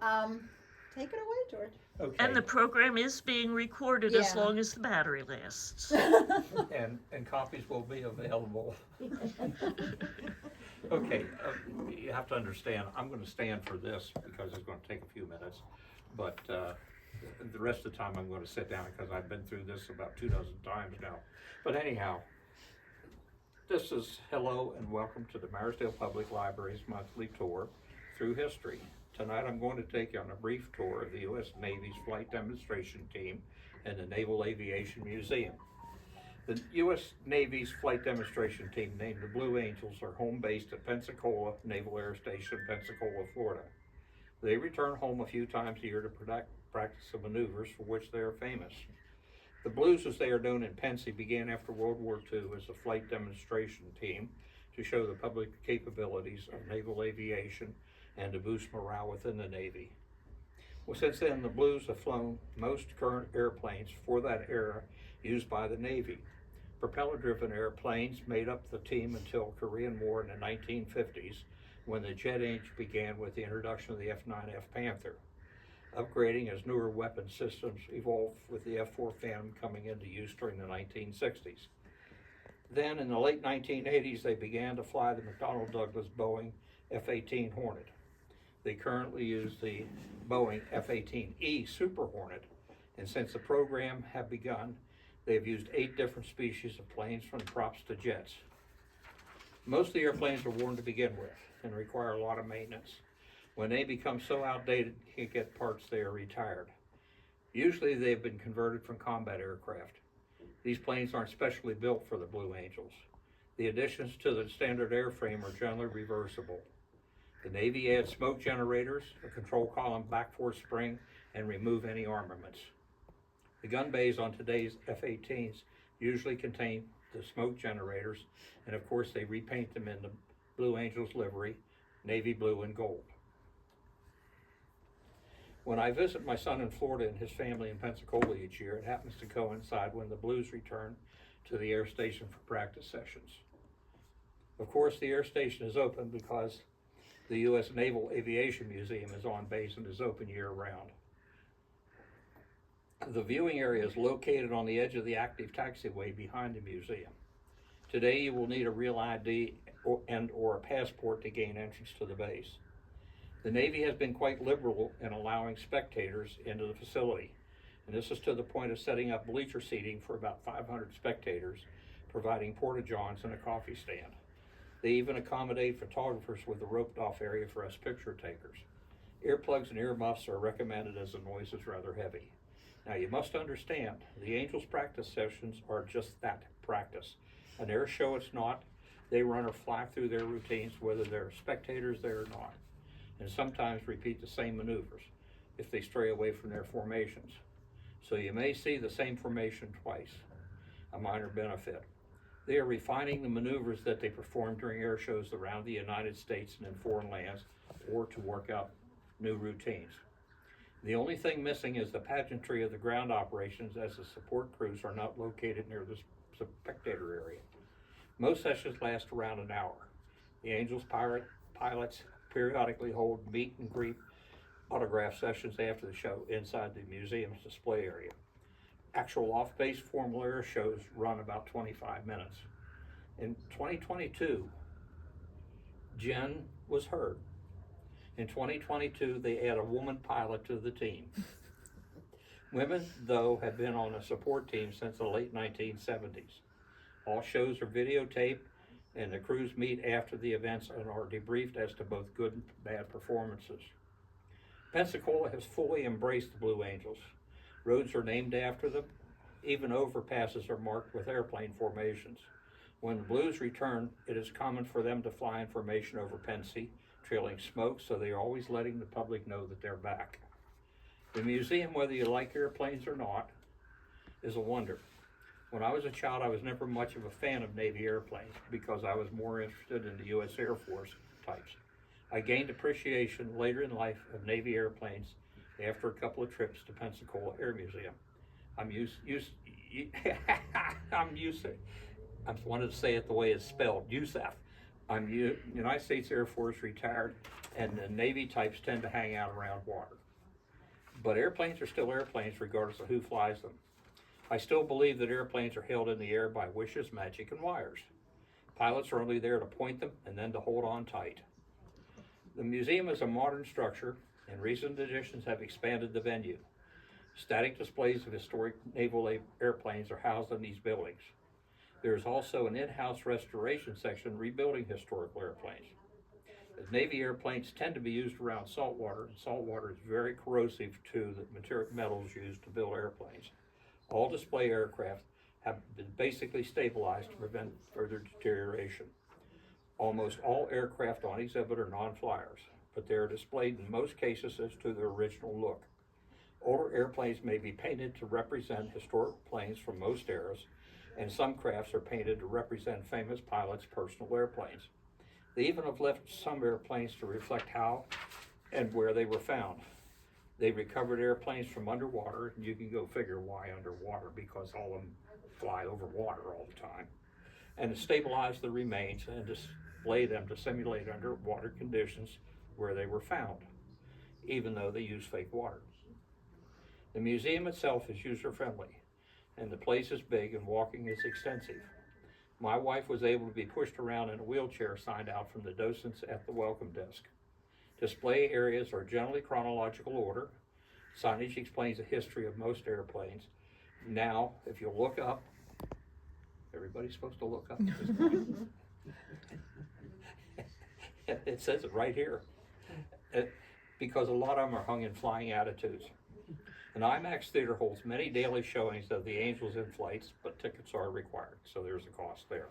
So, take it away, George. Okay. And the program is being recorded as Yeah. long as the battery lasts. And copies will be available. Okay, you have to understand, I'm gonna stand for this because it's gonna take a few minutes, but, the rest of the time I'm gonna sit down because I've been through this about 24 times now. But anyhow, this is hello and welcome to the Meyersdale Public Library's monthly tour through history. Tonight I'm going to take you on a brief tour of the U.S. Navy's Flight Demonstration Team and the Naval Aviation Museum. The U.S. Navy's Flight Demonstration Team, named the Blue Angels, are home based at Pensacola Naval Air Station, Pensacola, Florida. They return home a few times a year to practice the maneuvers for which they are famous. The Blues, as they are known in Pensy, began after World War II as a flight demonstration team to show the public capabilities of naval aviation and to boost morale within the Navy. Well, since then, the Blues have flown most current airplanes for that era used by the Navy. Propeller-driven airplanes made up the team until Korean War in the 1950s, when the jet age began with the introduction of the F-9F Panther. Upgrading as newer weapon systems evolved with the F-4 Phantom coming into use during the 1960s. Then, in the late 1980s, they began to fly the McDonnell Douglas Boeing F-18 Hornet. They currently use the Boeing F-18E Super Hornet, and since the program had begun, they have used 8 different species of planes, from props to jets. Most of the airplanes are worn to begin with and require a lot of maintenance. When they become so outdated you can't get parts, they are retired. Usually they've been converted from combat aircraft. These planes aren't specially built for the Blue Angels. The additions to the standard airframe are generally reversible. The Navy adds smoke generators, a control column back force spring, and remove any armaments. The gun bays on today's F-18s usually contain the smoke generators, and of course they repaint them in the Blue Angels livery, navy blue and gold. When I visit my son in Florida and his family in Pensacola each year, it happens to coincide when the Blues return to the air station for practice sessions. Of course, the air station is open because the U.S. Naval Aviation Museum is on base and is open year-round. The viewing area is located on the edge of the active taxiway behind the museum. Today you will need a real ID or a passport to gain entrance to the base. The Navy has been quite liberal in allowing spectators into the facility, and this is to the point of setting up bleacher seating for about 500 spectators, providing porta-johns and a coffee stand. They even accommodate photographers with a roped-off area for us picture takers. Earplugs and earmuffs are recommended as the noise is rather heavy. Now you must understand, the Angels practice sessions are just that, practice. An air show it's not. They run or fly through their routines whether there are spectators there or not, and sometimes repeat the same maneuvers if they stray away from their formations. So you may see the same formation twice, a minor benefit. They are refining the maneuvers that they perform during air shows around the United States and in foreign lands, or to work out new routines. The only thing missing is the pageantry of the ground operations, as the support crews are not located near the spectator area. Most sessions last around an hour. The Angels pilots periodically hold meet and greet autograph sessions after the show inside the museum's display area. Actual off-base formal air shows run about 25 minutes. In 2022, Jen was heard. In 2022, they add a woman pilot to the team. Women, though, have been on a support team since the late 1970s. All shows are videotaped, and the crews meet after the events and are debriefed as to both good and bad performances. Pensacola has fully embraced the Blue Angels. Roads are named after them. Even overpasses are marked with airplane formations. When the Blues return, it is common for them to fly in formation over Pensy, trailing smoke, so they are always letting the public know that they're back. The museum, whether you like airplanes or not, is a wonder. When I was a child, I was never much of a fan of Navy airplanes because I was more interested in the U.S. Air Force types. I gained appreciation later in life of Navy airplanes after a couple of trips to Pensacola Air Museum. I wanted to say it the way it's spelled, USAF, United States Air Force retired, and the Navy types tend to hang out around water. But airplanes are still airplanes regardless of who flies them. I still believe that airplanes are held in the air by wishes, magic, and wires. Pilots are only there to point them and then to hold on tight. The museum is a modern structure, and recent additions have expanded the venue. Static displays of historic naval airplanes are housed in these buildings. There is also an in-house restoration section rebuilding historical airplanes. As Navy airplanes tend to be used around saltwater, and saltwater is very corrosive to the metals used to build airplanes. All display aircraft have been basically stabilized to prevent further deterioration. Almost all aircraft on exhibit are non-flyers, but they are displayed in most cases as to their original look. Older airplanes may be painted to represent historic planes from most eras, and some crafts are painted to represent famous pilots' personal airplanes. They even have left some airplanes to reflect how and where they were found. They recovered airplanes from underwater, and you can go figure why underwater, because all of them fly over water all the time, and to stabilize the remains and display them to simulate underwater conditions where they were found, even though they use fake water. The museum itself is user-friendly, and the place is big and walking is extensive. My wife was able to be pushed around in a wheelchair signed out from the docents at the welcome desk. Display areas are generally chronological order. Signage explains the history of most airplanes. Now, if you look up, everybody's supposed to look up at this point. It says it right here. Because a lot of them are hung in flying attitudes. An IMAX theater holds many daily showings of the Angels in flights, but tickets are required, so there's a cost there.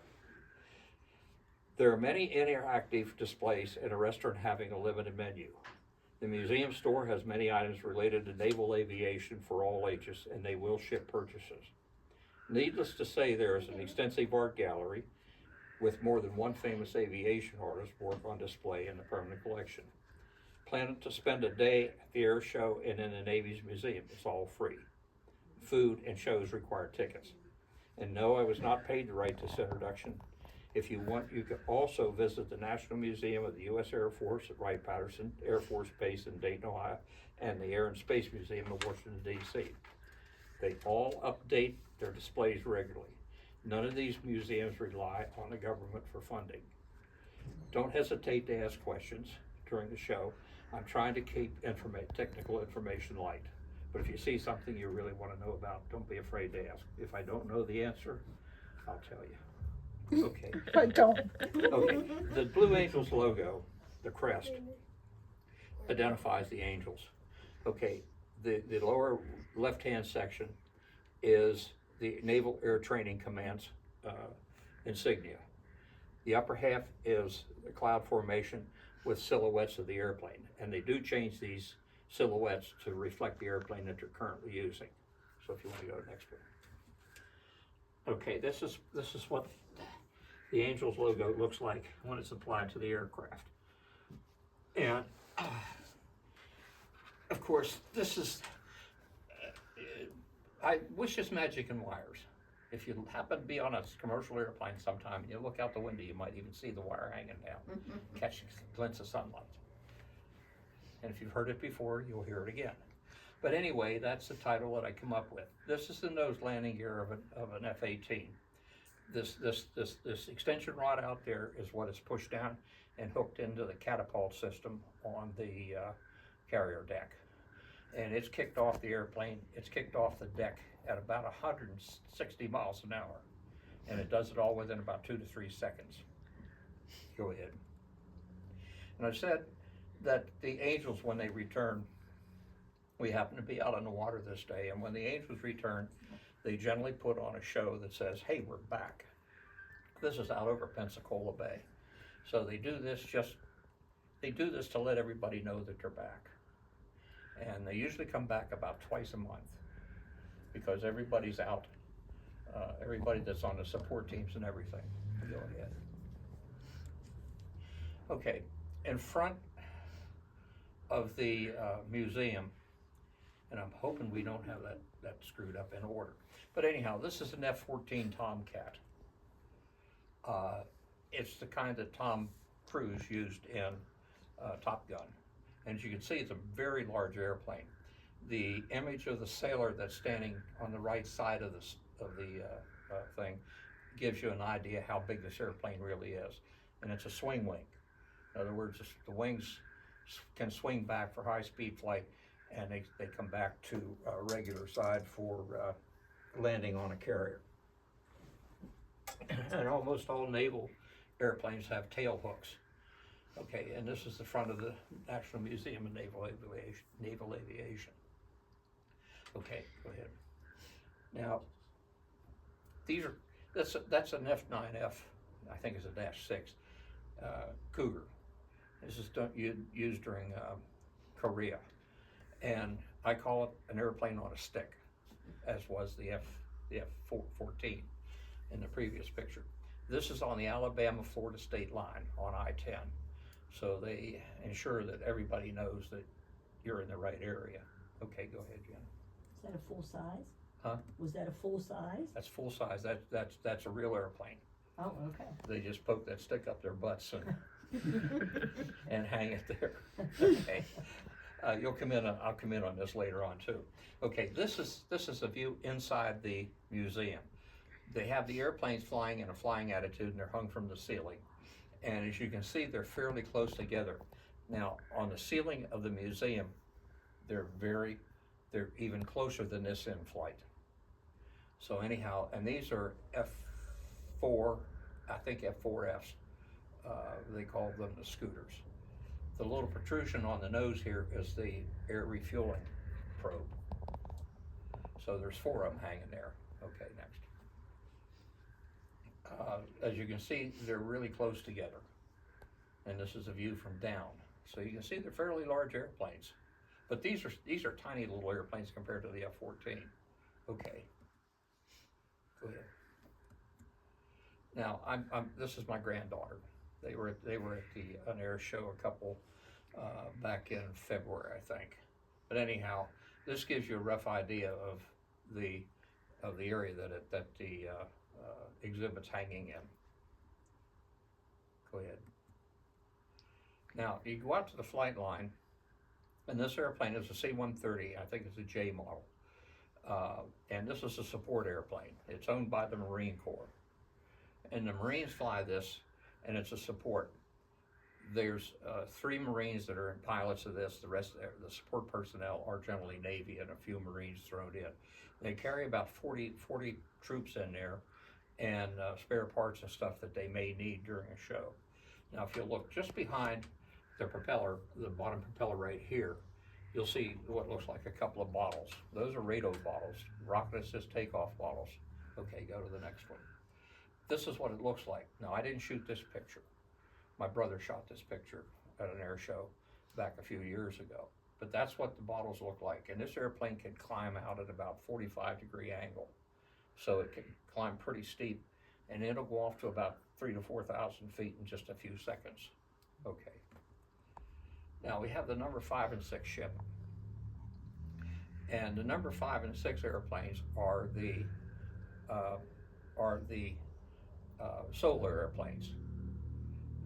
There are many interactive displays and a restaurant having a limited menu. The museum store has many items related to naval aviation for all ages, and they will ship purchases. Needless to say, there is an extensive art gallery with more than one famous aviation artist work on display in the permanent collection. Plan to spend a day at the air show and in the Navy's museum. It's all free. Food and shows require tickets. And no, I was not paid to write this introduction. If you want, you can also visit the National Museum of the U.S. Air Force at Wright-Patterson Air Force Base in Dayton, Ohio, and the Air and Space Museum of Washington, D.C. They all update their displays regularly. None of these museums rely on the government for funding. Don't hesitate to ask questions during the show. I'm trying to keep technical information light. But if you see something you really want to know about, don't be afraid to ask. If I don't know the answer, I'll tell you. Okay. I don't. Okay. The Blue Angels logo, the crest, identifies the Angels. Okay. The lower left-hand section is the Naval Air Training Command's insignia. The upper half is the cloud formation with silhouettes of the airplane, and they do change these silhouettes to reflect the airplane that they're currently using. So if you want to go to the next one. Okay, this is what the Angels logo looks like when it's applied to the aircraft. And of course, this is, I wish it's magic and wires. If you happen to be on a commercial airplane sometime and you look out the window, you might even see the wire hanging down, catching glints of sunlight. And if you've heard it before, you'll hear it again. But anyway, that's the title that I come up with. This is the nose landing gear of an F-18. This extension rod out there is what is pushed down and hooked into the catapult system on the carrier deck. And it's kicked off the airplane, it's kicked off the deck at about 160 miles an hour. And it does it all within about 2 to 3 seconds. Go ahead. And I said that the Angels, when they return, we happen to be out on the water this day, and when the Angels return, they generally put on a show that says, hey, we're back. This is out over Pensacola Bay. So they do this to let everybody know that they're back. And they usually come back about twice a month because everybody's out. Everybody that's on the support teams and everything. Go ahead. Okay, in front of the museum, and I'm hoping we don't have that screwed up in order. But anyhow, this is an F-14 Tomcat. it's the kind that Tom Cruise used in Top Gun. And as you can see, it's a very large airplane. The image of the sailor that's standing on the right side of the thing gives you an idea how big this airplane really is. And it's a swing wing. In other words, the wings can swing back for high-speed flight, and they come back to regular side for landing on a carrier. And almost all naval airplanes have tail hooks. Okay, and this is the front of the National Museum of Naval Aviation. Okay, go ahead. Now, that's an F9F, I think it's a -6 Cougar. This is used during Korea, and I call it an airplane on a stick, as was the F-14 in the previous picture. This is on the Alabama-Florida state line on I-10, so they ensure that everybody knows that you're in the right area. Okay, go ahead, Jen. Is that a full size? Huh? Was that a full size? That's full size. That's a real airplane. Oh, okay. They just poke that stick up their butts and hang it there. Okay. I'll come in on this later on too. Okay, this is a view inside the museum. They have the airplanes flying in a flying attitude, and they're hung from the ceiling. And as you can see, they're fairly close together. Now, on the ceiling of the museum, they're even closer than this in flight. So anyhow, and these are F4, I think F4Fs. They call them the scooters. The little protrusion on the nose here is the air refueling probe. So there's 4 of them hanging there. Okay, next. As you can see, they're really close together. And this is a view from down. So you can see they're fairly large airplanes. But these are tiny little airplanes compared to the F-14. Okay. Go ahead. Now, this is my granddaughter. They were at an air show a couple back in February, I think. But anyhow, this gives you a rough idea of the area that the exhibit's hanging in. Go ahead. Now, you go out to the flight line, and this airplane is a C-130. I think it's a J model. And this is a support airplane. It's owned by the Marine Corps. And the Marines fly this, and it's a support. There's 3 Marines that are pilots of this. The rest of the support personnel are generally Navy and a few Marines thrown in. They carry about 40 troops in there, and spare parts and stuff that they may need during a show. Now, if you look just behind the propeller, the bottom propeller right here, you'll see what looks like a couple of bottles. Those are RATO bottles, rocket assist takeoff bottles. Okay, go to the next one. This is what it looks like. Now, I didn't shoot this picture. My brother shot this picture at an air show back a few years ago. But that's what the bottles look like. And this airplane can climb out at about 45-degree angle. So it can climb pretty steep, and it'll go off to about 3,000 to 4,000 feet in just a few seconds. Okay. Now we have the number 5 and 6 ship. And the number 5 and 6 airplanes are the solar airplanes.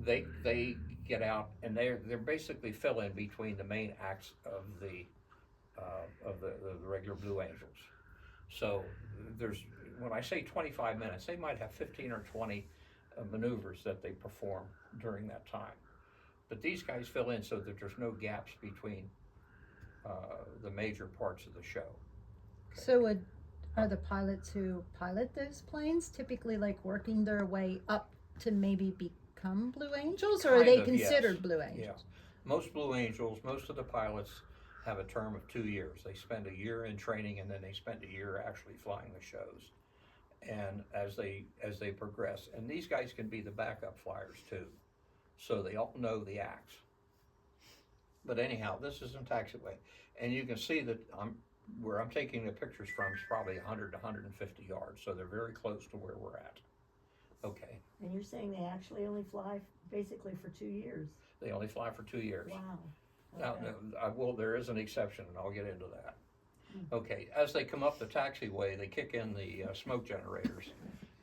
They get out, and they're basically fill in between the main acts of the regular Blue Angels. So when I say 25 minutes, they might have 15 or 20 maneuvers that they perform during that time. But these guys fill in so that there's no gaps between the major parts of the show. Okay. So are the pilots who pilot those planes typically like working their way up to maybe become Blue Angels, or are they considered yes. Blue Angels? Yeah. Most Blue Angels, most of the pilots have a term of 2 years. They spend a year in training, and then they spend a year actually flying the shows. And as they progress, and these guys can be the backup flyers too, so they all know the acts. But anyhow, this is in taxiway, and you can see that where I'm taking the pictures from is probably 100 to 150 yards, so they're very close to where we're at. Okay. And you're saying they actually only fly basically for 2 years? They only fly for 2 years. Wow. Okay. Now, there is an exception, and I'll get into that. Okay, as they come up the taxiway, they kick in the smoke generators,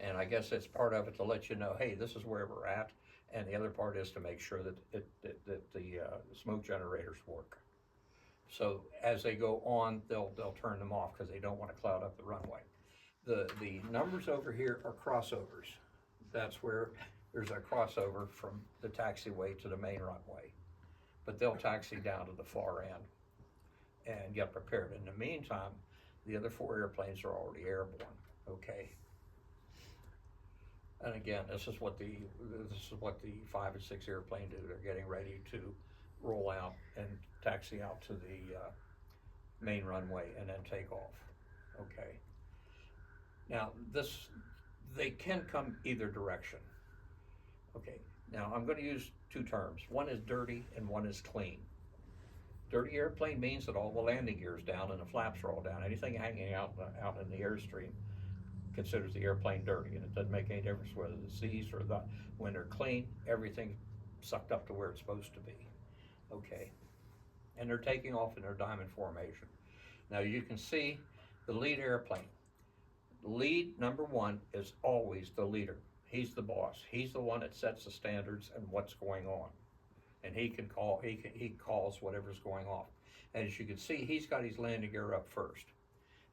And I guess it's part of it to let you know, hey, this is where we're at. And the other part is to make sure that the smoke generators work. So as they go on, they'll turn them off because they don't want to cloud up the runway. The numbers over here are crossovers. That's where there's a crossover from the taxiway to the main runway. But they'll taxi down to the far end and get prepared. In the meantime, the other 4 airplanes are already airborne, okay? And again, this is what the 5 and 6 airplane do. They're getting ready to roll out and taxi out to the main runway and then take off, okay? Now, they can come either direction, okay? Now, I'm going to use 2 terms. One is dirty and one is clean. Dirty airplane means that all the landing gear is down and the flaps are all down. Anything hanging out in the airstream considers the airplane dirty, and it doesn't make any difference whether the seas or when they're clean, everything's sucked up to where it's supposed to be, okay? And they're taking off in their diamond formation. Now you can see the lead airplane. Lead number 1 is always the leader. He's the boss. He's the one that sets the standards and what's going on. And he calls whatever's going off. As you can see, he's got his landing gear up first.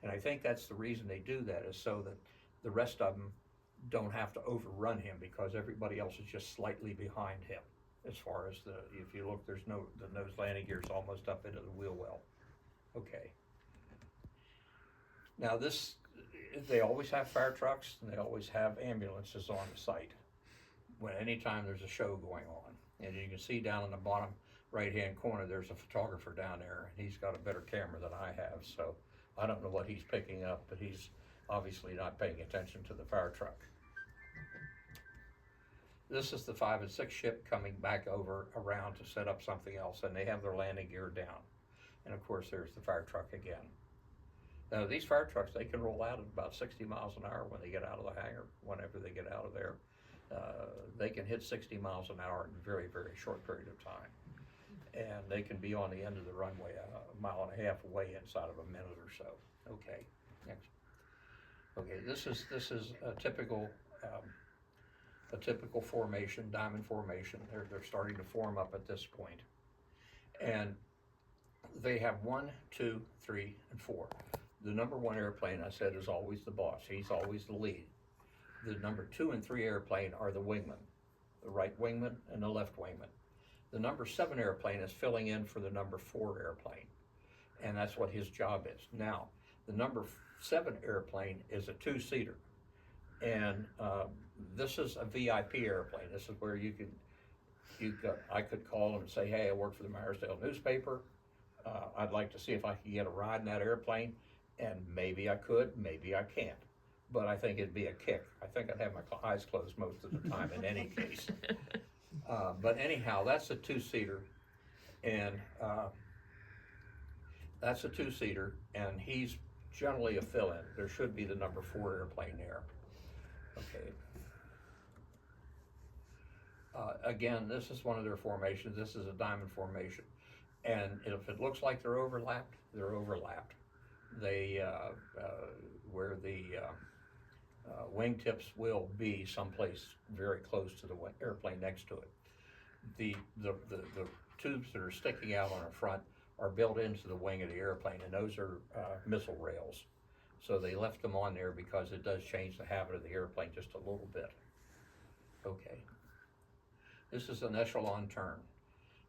And I think that's the reason they do that, is so that the rest of them don't have to overrun him, because everybody else is just slightly behind him. As far as if you look, the nose landing gear is almost up into the wheel well. Okay. Now they always have fire trucks and they always have ambulances on the site anytime there's a show going on. And you can see down in the bottom right-hand corner, there's a photographer down there, and he's got a better camera than I have, so I don't know what he's picking up, but he's obviously not paying attention to the fire truck. This is the 5 and 6 ship coming back around to set up something else, and they have their landing gear down. And of course, there's the fire truck again. Now, these fire trucks, they can roll out at about 60 miles an hour when they get out of the hangar, whenever they get out of there. They can hit 60 miles an hour in a very, very short period of time. And they can be on the end of the runway a mile and a half away inside of a minute or so. Okay, next. Okay, this is a typical formation, diamond formation. They're starting to form up at this point. And they have 1, 2, 3, and 4. The number 1 airplane, I said, is always the boss. He's always the lead. The number 2 and 3 airplane are the wingmen, the right wingman and the left wingman. The number 7 airplane is filling in for the number 4 airplane, and that's what his job is. Now, the number 7 airplane is a 2-seater, and this is a VIP airplane. This is where I could call them and say, hey, I work for the Meyersdale newspaper. I'd like to see if I could get a ride in that airplane, and maybe I could, maybe I can't. But I think it'd be a kick. I think I'd have my eyes closed most of the time in any case. But anyhow, that's a 2-seater, and he's generally a fill-in. There should be the number 4 airplane there. Okay. Again, this is one of their formations. This is a diamond formation. And if it looks like they're overlapped, they're overlapped. They, where the wingtips will be someplace very close to the airplane next to it. The tubes that are sticking out on the front are built into the wing of the airplane, and those are missile rails. So they left them on there because it does change the habit of the airplane just a little bit. Okay. This is an echelon turn.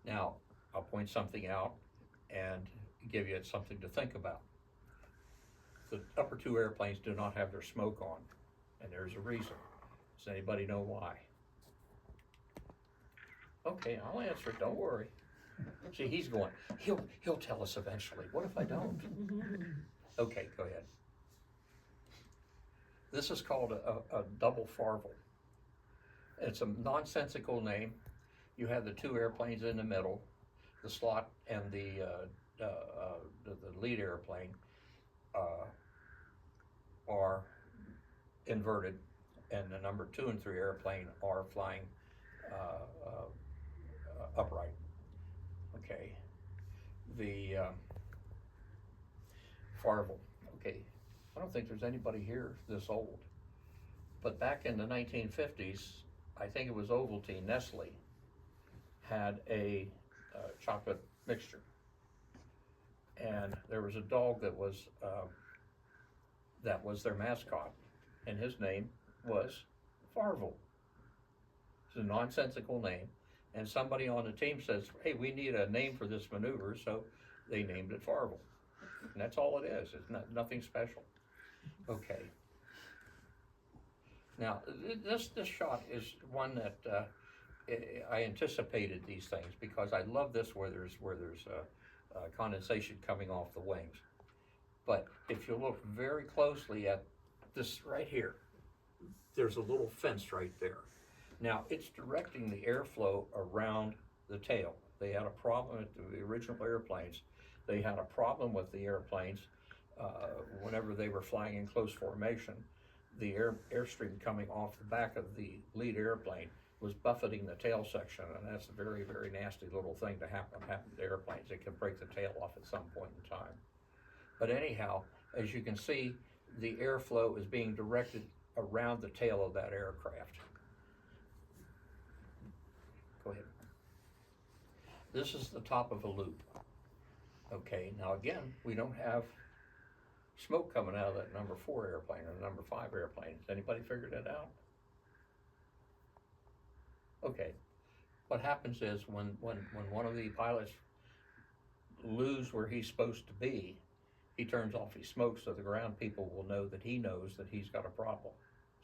Now, I'll point something out and give you something to think about. The upper 2 airplanes do not have their smoke on, and there's a reason. Does anybody know why? Okay, I'll answer it, don't worry. See, he's going, he'll tell us eventually. What if I don't? Okay, go ahead. This is called a double farvel. It's a nonsensical name. You have the 2 airplanes in the middle, the slot and the lead airplane are inverted, and the number 2 and 3 airplane are flying upright. Okay. The farvel. Okay. I don't think there's anybody here this old. But back in the 1950s, I think it was Ovaltine, Nestle, had a chocolate mixture. And there was a dog that was their mascot, and his name was Farvel. It's a nonsensical name, and somebody on the team says, hey, we need a name for this maneuver, so they named it Farvel. And that's all it is. It's nothing special. Okay. Now, this shot is one that I anticipated these things, because I love this where there's condensation coming off the wings. But if you look very closely at this right here, there's a little fence right there. Now, it's directing the airflow around the tail. They had a problem with the original airplanes. They had a problem with the airplanes whenever they were flying in close formation. The airstream coming off the back of the lead airplane was buffeting the tail section, and that's a very, very nasty little thing to happen to airplanes. It can break the tail off at some point in time. But anyhow, as you can see, the airflow is being directed around the tail of that aircraft. Go ahead. This is the top of a loop. Okay, now again, we don't have smoke coming out of that number 4 airplane or number 5 airplane. Has anybody figured that out? Okay, what happens is when one of the pilots lose where he's supposed to be, he turns off his smoke so the ground people will know that he knows that he's got a problem.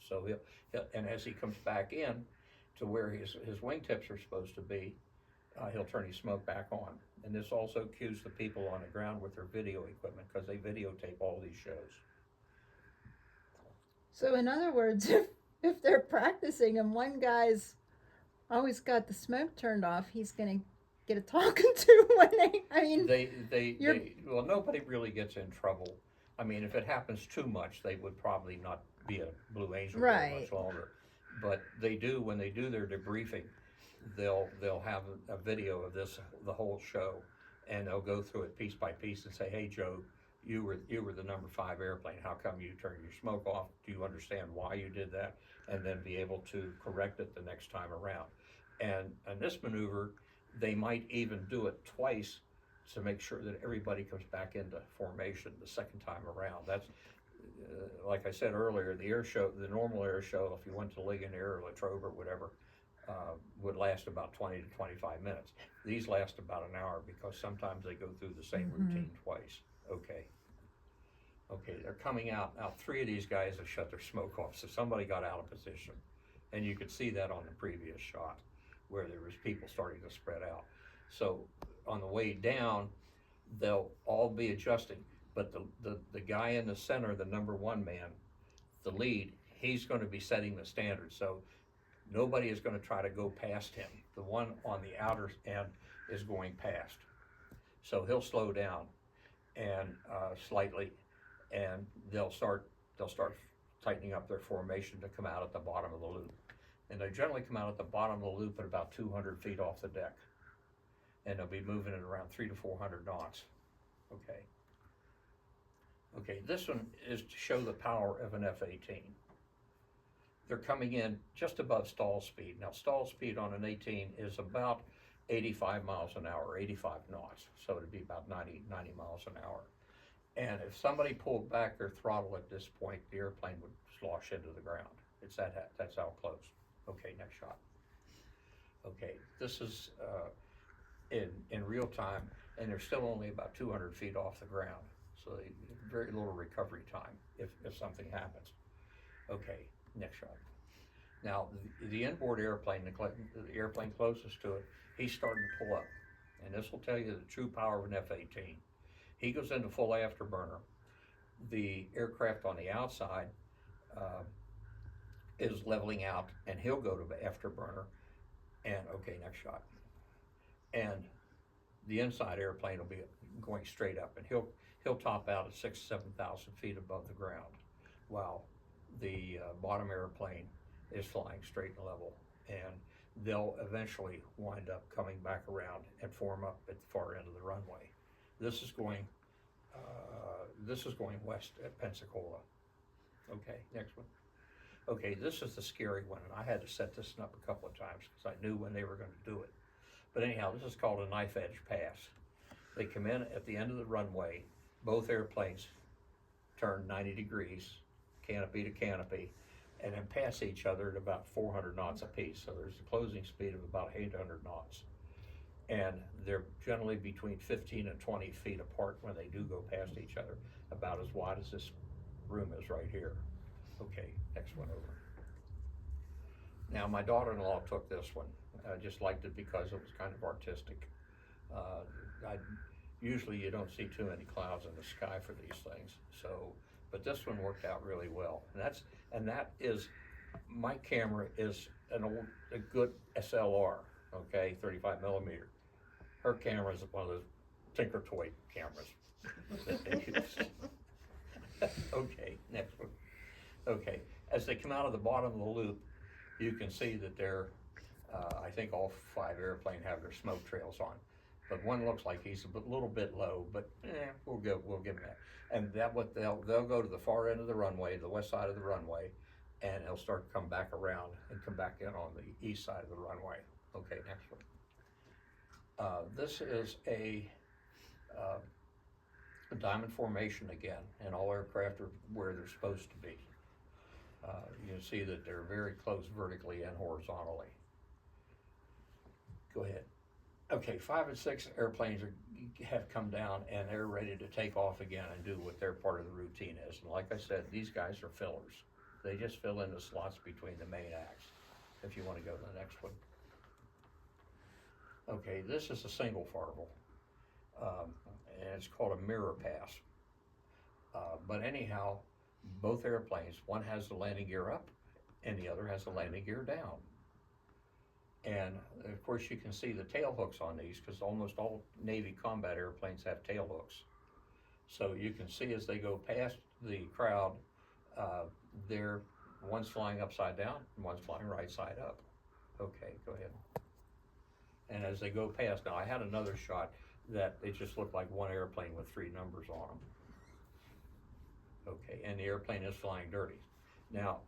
So he'll and as he comes back in to where his wingtips are supposed to be, he'll turn his smoke back on. And this also cues the people on the ground with their video equipment, because they videotape all these shows. So in other words, if they're practicing and one guy's always got the smoke turned off, he's gonna get a talking to when well, nobody really gets in trouble. I mean, if it happens too much, they would probably not be a Blue Angel very much longer. But they do, when they do their debriefing, they'll have a video of this, the whole show, and they'll go through it piece by piece and say, hey Joe, you were the number 5 airplane. How come you turned your smoke off? Do you understand why you did that? And then be able to correct it the next time around. And in this maneuver, they might even do it twice to make sure that everybody comes back into formation the second time around. That's like I said earlier, the air show, the normal air show, if you went to Ligonier or Latrobe or whatever, would last about 20 to 25 minutes. These last about an hour, because sometimes they go through the same routine twice. Okay, they're coming out. Now 3 of these guys have shut their smoke off, so somebody got out of position. And you could see that on the previous shot, where there was people starting to spread out. So on the way down, they'll all be adjusting, but the guy in the center, the number 1 man, the lead, he's going to be setting the standard. So nobody is going to try to go past him. The one on the outer end is going past. So he'll slow down and slightly, and they'll start tightening up their formation to come out at the bottom of the loop. And they generally come out at the bottom of the loop at about 200 feet off the deck. And they'll be moving at around 300 to 400 knots. Okay, this one is to show the power of an F-18. They're coming in just above stall speed. Now, stall speed on an 18 is about 85 miles an hour, 85 knots. So it'd be about 90 miles an hour. And if somebody pulled back their throttle at this point, the airplane would slosh into the ground. That's how close. Okay, next shot. Okay, this is in real time, and they're still only about 200 feet off the ground. So very little recovery time if something happens. Okay, next shot. Now, the inboard airplane, the airplane closest to it, he's starting to pull up. And this will tell you the true power of an F-18. He goes into full afterburner. The aircraft on the outside is leveling out, and he'll go to afterburner. And okay, next shot. And the inside airplane will be going straight up, and he'll top out at 6,000 to 7,000 feet above the ground, while the bottom airplane is flying straight and level. And they'll eventually wind up coming back around and form up at the far end of the runway. This is going west at Pensacola. Okay, next one. Okay, this is the scary one, and I had to set this up a couple of times because I knew when they were going to do it. But anyhow, this is called a knife edge pass. They come in at the end of the runway, both airplanes turn 90 degrees, canopy to canopy, and then pass each other at about 400 knots apiece. So there's a closing speed of about 800 knots. And they're generally between 15 and 20 feet apart when they do go past each other, about as wide as this room is right here. Okay, next one over. Now, my daughter-in-law took this one. I just liked it because it was kind of artistic. Usually you don't see too many clouds in the sky for these things. So, but this one worked out really well. And that is, my camera is a good SLR, okay, 35 millimeter. Her camera is one of those Tinker Toy cameras that they use. Okay, next one. Okay, as they come out of the bottom of the loop, you can see that they're, I think all 5 airplanes have their smoke trails on. But one looks like he's a little bit low, but we'll give him that. And they'll go to the far end of the runway, the west side of the runway, and they'll start to come back around and come back in on the east side of the runway. Okay, next one. This is a diamond formation again, and all aircraft are where they're supposed to be. You can see that they're very close vertically and horizontally. Go ahead. Okay, 5 and 6 airplanes have come down and they're ready to take off again and do what their part of the routine is. And like I said, these guys are fillers. They just fill in the slots between the main acts. If you want to go to the next one. Okay, this is a single farble, and it's called a mirror pass. But anyhow, both airplanes, one has the landing gear up and the other has the landing gear down. And of course you can see the tail hooks on these because almost all Navy combat airplanes have tail hooks. So you can see as they go past the crowd, one's flying upside down and one's flying right side up. Okay, go ahead. And as they go past, now I had another shot that it just looked like one airplane with 3 numbers on them. Okay, and the airplane is flying dirty. Now,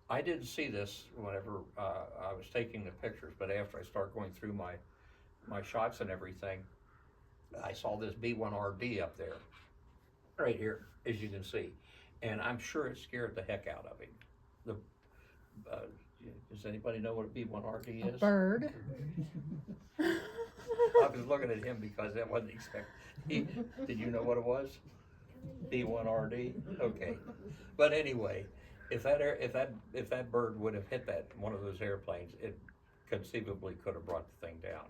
I didn't see this whenever I was taking the pictures, but after I start going through my shots and everything, I saw this B-1RD up there, right here, as you can see. And I'm sure it scared the heck out of him. Does anybody know what a B-1RD is? A bird. I was looking at him because that wasn't expected. Did you know what it was? B-1RD? Okay. But anyway, if that bird would have hit one of those airplanes, it conceivably could have brought the thing down.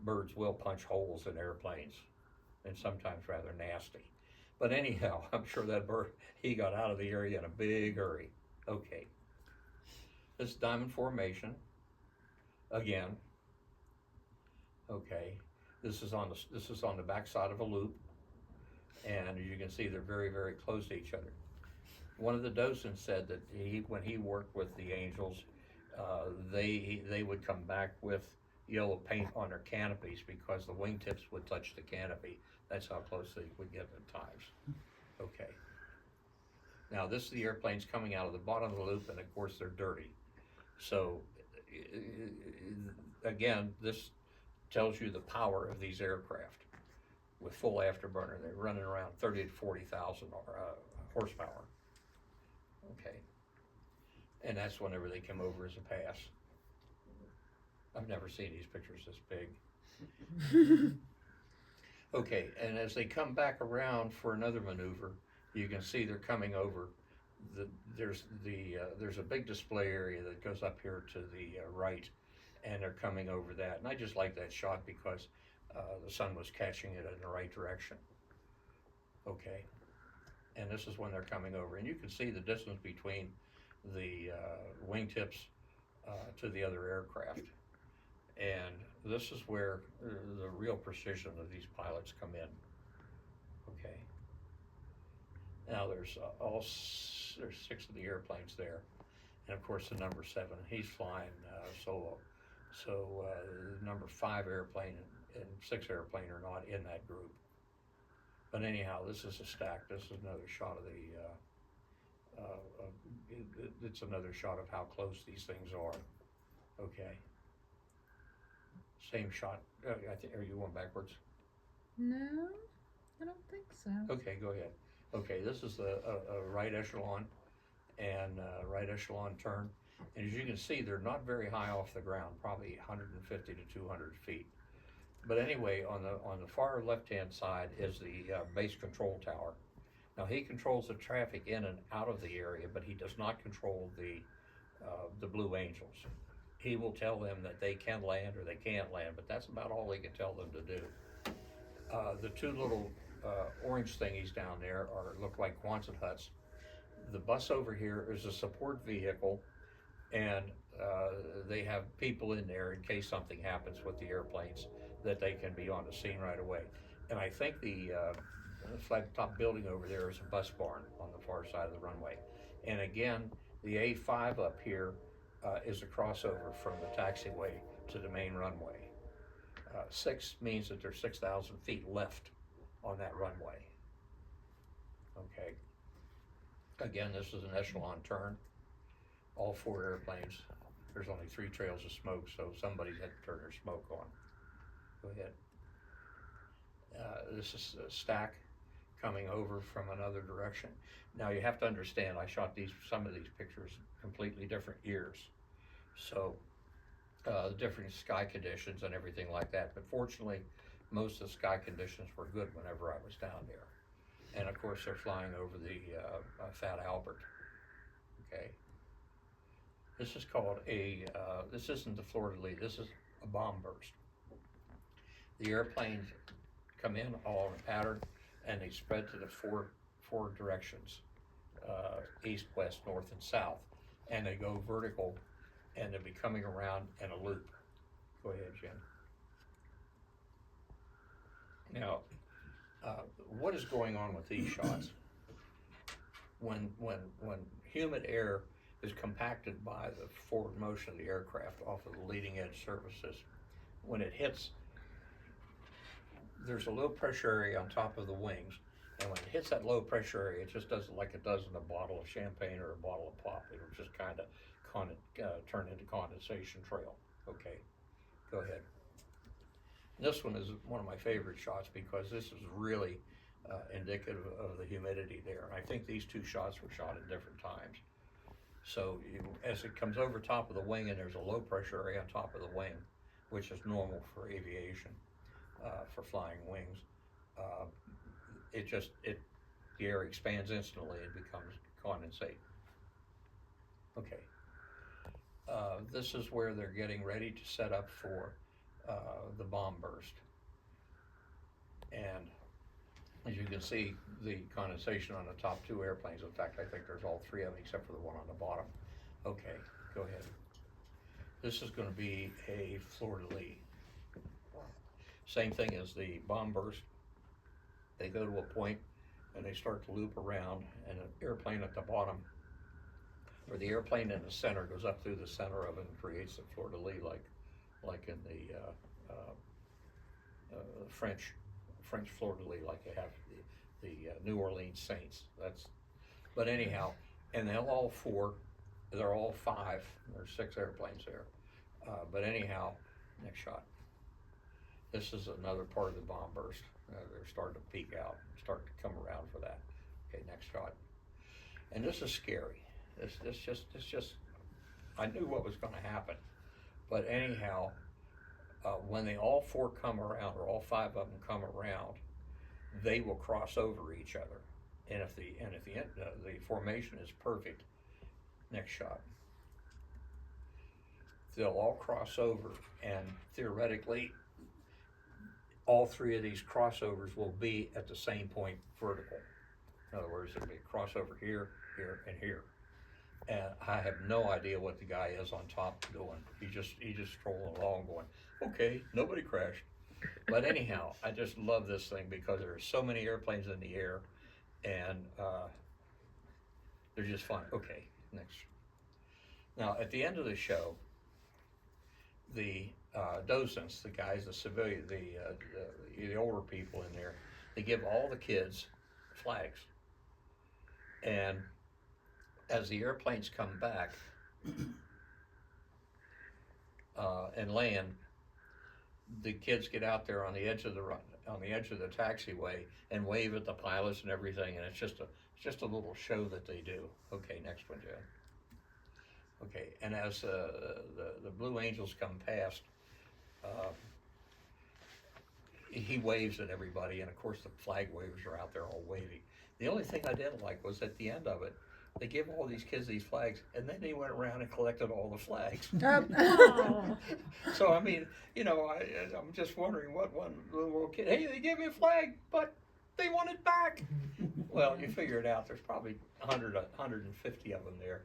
Birds will punch holes in airplanes, and sometimes rather nasty. But anyhow, I'm sure that bird, he got out of the area in a big hurry. Okay. This diamond formation, again. Okay. This is on the back side of a loop, and as you can see, they're very, very close to each other. One of the docents said that when he worked with the Angels, they would come back with yellow paint on their canopies because the wingtips would touch the canopy. That's how close they would get at times. Okay. Now this is the airplanes coming out of the bottom of the loop, and of course they're dirty. So again, this tells you the power of these aircraft with full afterburner. They're running around 30 to 40,000 horsepower. Okay. And that's whenever they come over as a pass. I've never seen these pictures this big. Okay, and as they come back around for another maneuver, you can see they're coming over. There's a big display area that goes up here to the right, and they're coming over that. And I just like that shot because the sun was catching it in the right direction. Okay, and this is when they're coming over, and you can see the distance between the wingtips to the other aircraft. And this is where the real precision of these pilots come in. Okay. Now there's 6 of the airplanes there, and of course the number 7, he's flying solo. So number 5 airplane and 6 airplane are not in that group. But anyhow, this is a stack. This is another shot it's another shot of how close these things are. Okay. Same shot. I think. Are you going backwards? No, I don't think so. Okay, go ahead. Okay, this is the right echelon and right echelon turn. And as you can see, they're not very high off the ground, probably 150 to 200 feet. But anyway, on the far left-hand side is the base control tower. Now he controls the traffic in and out of the area, but he does not control the Blue Angels. He will tell them that they can land or they can't land, but that's about all he can tell them to do. The two little orange thingies down there look like Quonset huts. The bus over here is a support vehicle, and they have people in there in case something happens with the airplanes, that they can be on the scene right away. And I think the flat top building over there is a bus barn on the far side of the runway. And again, the A5 up here is a crossover from the taxiway to the main runway. 6 means that there's 6,000 feet left on that runway. Okay. Again, this is an echelon turn. All 4 airplanes. There's only 3 trails of smoke, so somebody's had to turn their smoke on. Go ahead. This is a stack coming over from another direction. Now you have to understand, I shot some of these pictures completely different years. So different sky conditions and everything like that. But fortunately, most of the sky conditions were good whenever I was down there. And of course, they're flying over the Fat Albert. Okay. This is called this isn't the Fleur-de-Lis, this is a bomb burst. The airplanes come in all in a pattern, and they spread to the four directions, east, west, north, and south. And they go vertical, and they'll be coming around in a loop. Go ahead, Jen. Now, what is going on with these shots? When humid air is compacted by the forward motion of the aircraft off of the leading edge surfaces, when it hits, there's a low pressure area on top of the wings, and when it hits that low pressure area, it just does it like it does in a bottle of champagne or a bottle of pop. It'll just kind of turn into condensation trail. Okay, go ahead. This one is one of my favorite shots because this is really indicative of the humidity there. And I think these 2 shots were shot at different times. So as it comes over top of the wing, and there's a low pressure area on top of the wing, which is normal for aviation, for flying wings, the air expands instantly and becomes condensate. Okay. This is where they're getting ready to set up for the bomb burst. And as you can see, the condensation on the top 2 airplanes, in fact, I think there's all 3 of them except for the one on the bottom. Okay, go ahead. This is going to be a Fleur-de-Lis. Same thing as the bomb burst. They go to a point and they start to loop around, and an airplane at the bottom, or the airplane in the center, goes up through the center of it and creates a Fleur-de-Lis like in the French Fleur-de-Lis, like they have the New Orleans Saints. But anyhow, and they're all 5. There's 6 airplanes there. But anyhow, next shot. This is another part of the bomb burst. They're starting to peak out, start to come around for that. Okay, next shot. And this is scary. This just, I knew what was going to happen. But anyhow, when they all 4 come around, or all 5 of them come around, they will cross over each other. And if the formation is perfect, next shot, they'll all cross over, and theoretically, all 3 of these crossovers will be at the same point vertical. In other words, there'll be a crossover here, here, and here. And I have no idea what the guy is on top doing. He just strolling along going, okay, nobody crashed. But anyhow, I just love this thing because there are so many airplanes in the air, and they're just fun. Okay, next. Now, at the end of the show, the docents, the guys, the civilian, the older people in there, they give all the kids flags. And as the airplanes come back and land, the kids get out there on the edge of the taxiway and wave at the pilots and everything, and it's just a little show that they do. Okay, next one, Jen. Okay, and as the Blue Angels come past, he waves at everybody, and of course the flag wavers are out there all waving. The only thing I didn't like was at the end of it, they gave all these kids these flags, and then they went around and collected all the flags. Oh. So I mean, you know, I'm just wondering what one little kid. Hey, they gave me a flag, but they want it back. Well, you figure it out. There's probably 150 of them there.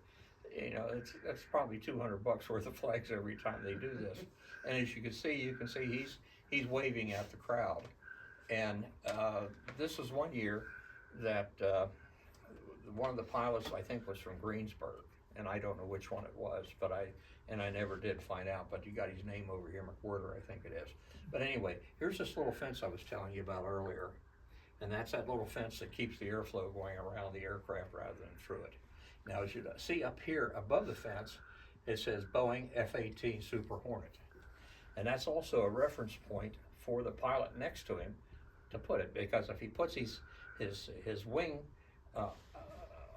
You know, that's probably $200 worth of flags every time they do this. And as you can see he's waving at the crowd. And this is one year that one of the pilots, I think, was from Greensburg, and I don't know which one it was, but I never did find out, but you got his name over here, McWhirter, I think it is. But anyway, here's this little fence I was telling you about earlier, and that's that little fence that keeps the airflow going around the aircraft rather than through it. Now, as you see up here above the fence, it says Boeing F-18 Super Hornet, and that's also a reference point for the pilot next to him to put it, because if he puts his wing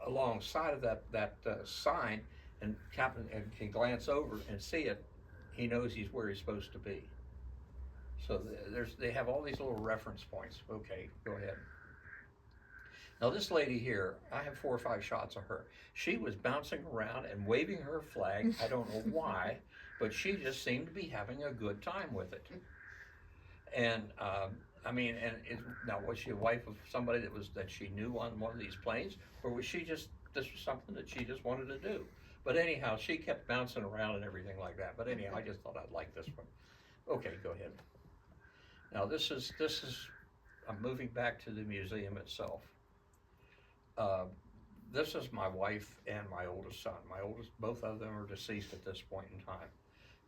alongside of that sign and can glance over and see it, he knows he's where he's supposed to be. So they have all these little reference points. Okay, go ahead. Now this lady here, I have 4 or 5 shots of her. She was bouncing around and waving her flag. I don't know why, but she just seemed to be having a good time with it. And I mean, now was she a wife of somebody that she knew on one of these planes, or was she this was something that she just wanted to do? But anyhow, she kept bouncing around and everything like that. But anyhow, I just thought I'd like this one. Okay, go ahead. Now this is I'm moving back to the museum itself. This is my wife and my oldest son. Both of them are deceased at this point in time.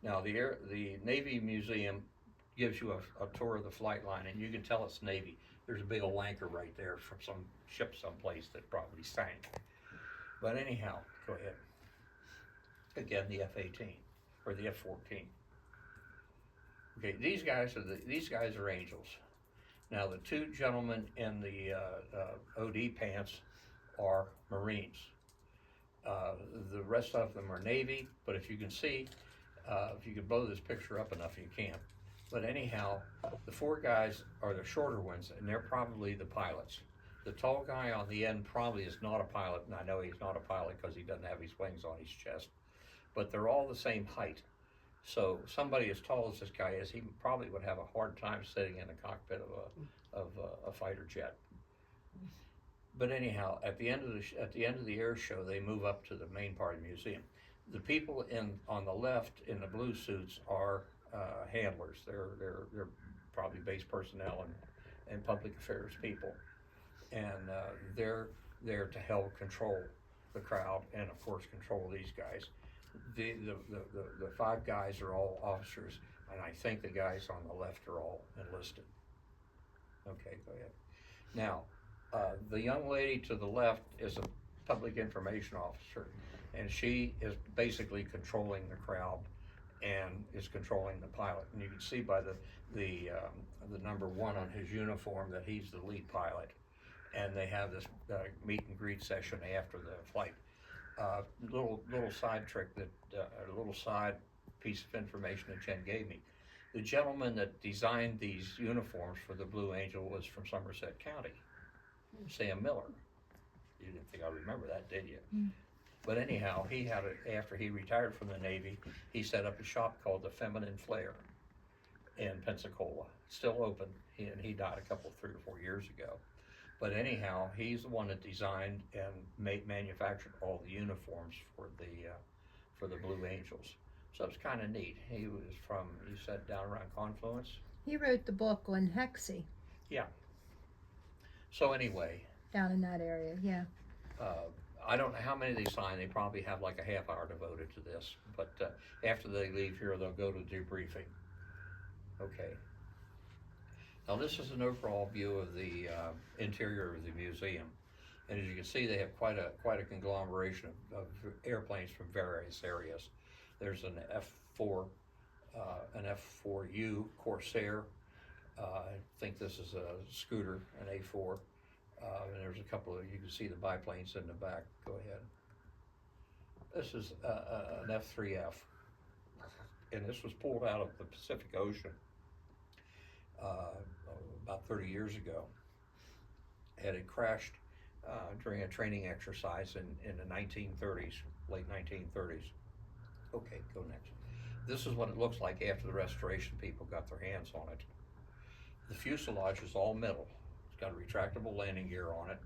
Now the Navy Museum gives you a tour of the flight line, and you can tell it's Navy. There's a big old anchor right there from some ship someplace that probably sank. But anyhow, go ahead. Again, the F-18 or the F-14. Okay, these guys are angels. Now the 2 gentlemen in the OD pants are Marines. The rest of them are Navy, but if you can see, if you could blow this picture up enough, you can. But anyhow, the 4 guys are the shorter ones, and they're probably the pilots. The tall guy on the end probably is not a pilot, and I know he's not a pilot because he doesn't have his wings on his chest. But they're all the same height. So somebody as tall as this guy is, he probably would have a hard time sitting in the cockpit of a fighter jet. But anyhow, at the end of the air show, they move up to the main part of the museum. The people on the left in the blue suits are handlers. They're probably base personnel and public affairs people, and they're there to help control the crowd and of course control these guys. The 5 guys are all officers, and I think the guys on the left are all enlisted. Okay, go ahead. Now, the young lady to the left is a public information officer, and she is basically controlling the crowd and is controlling the pilot. And you can see by the number 1 on his uniform that he's the lead pilot. And they have this meet and greet session after the flight. Little side trick a little side piece of information that Jen gave me. The gentleman that designed these uniforms for the Blue Angel was from Somerset County, Sam Miller. You didn't think I remember that, did you? Mm. But anyhow, he had it after he retired from the Navy. He set up a shop called the Feminine Flare in Pensacola, still open. He died a couple, 3 or 4 years ago. But anyhow, he's the one that designed and manufactured all the uniforms for the Blue Angels. So it's kind of neat. He said down around Confluence. He wrote the book on Hexie. Yeah. So anyway. Down in that area, yeah. I don't know how many they signed. They probably have like a half hour devoted to this. But after they leave here, they'll go to debriefing. Okay. Now this is an overall view of the interior of the museum. And as you can see, they have quite a conglomeration of airplanes from various areas. There's an F4, an F4U Corsair. I think this is a scooter, an A4. And there's a couple of, you can see the biplanes in the back. Go ahead. This is an F3F. And this was pulled out of the Pacific Ocean about 30 years ago. And it crashed during a training exercise in the 1930s, late 1930s. Okay, go next. This is what it looks like after the restoration people got their hands on it. The fuselage is all metal. It's got a retractable landing gear on it,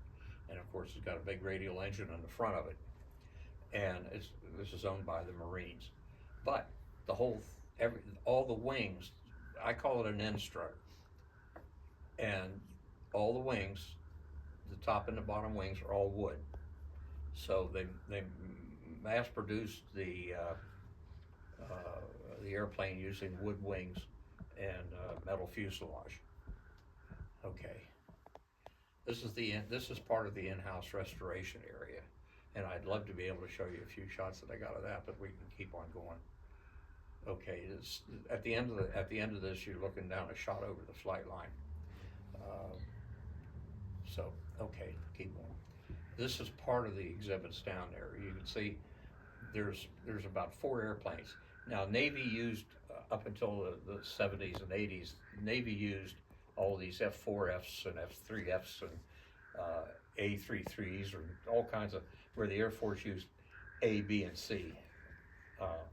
and of course it's got a big radial engine on the front of it. And this is owned by the Marines. But the all the wings, I call it an end strut. And all the wings, the top and the bottom wings are all wood. So they mass produced the airplane using wood wings and metal fuselage. Okay. This is part of the in-house restoration area, and I'd love to be able to show you a few shots that I got of that, but we can keep on going. Okay, at the end of this, you're looking down a shot over the flight line. Okay, keep going. This is part of the exhibits down there. You can see there's about 4 airplanes. Now, Navy used, up until the 70s and 80s, Navy used all these F4Fs and F3Fs and A33s, or all kinds of, where the Air Force used A, B, and C.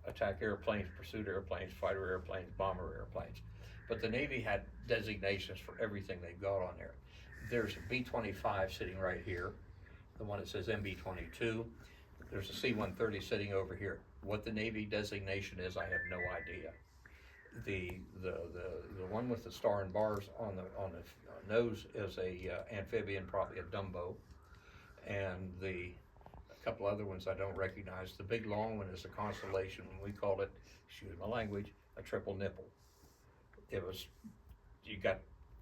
Attack airplanes, pursuit airplanes, fighter airplanes, bomber airplanes. But the Navy had designations for everything they got on there. There's a B-25 sitting right here, the one that says MB-22. There's a C-130 sitting over here. What the Navy designation is, I have no idea. The one with the star and bars on the nose is a amphibian, probably a Dumbo, and a couple other ones I don't recognize. The big long one is a Constellation, and we called it, excuse my language, a triple nipple. It was,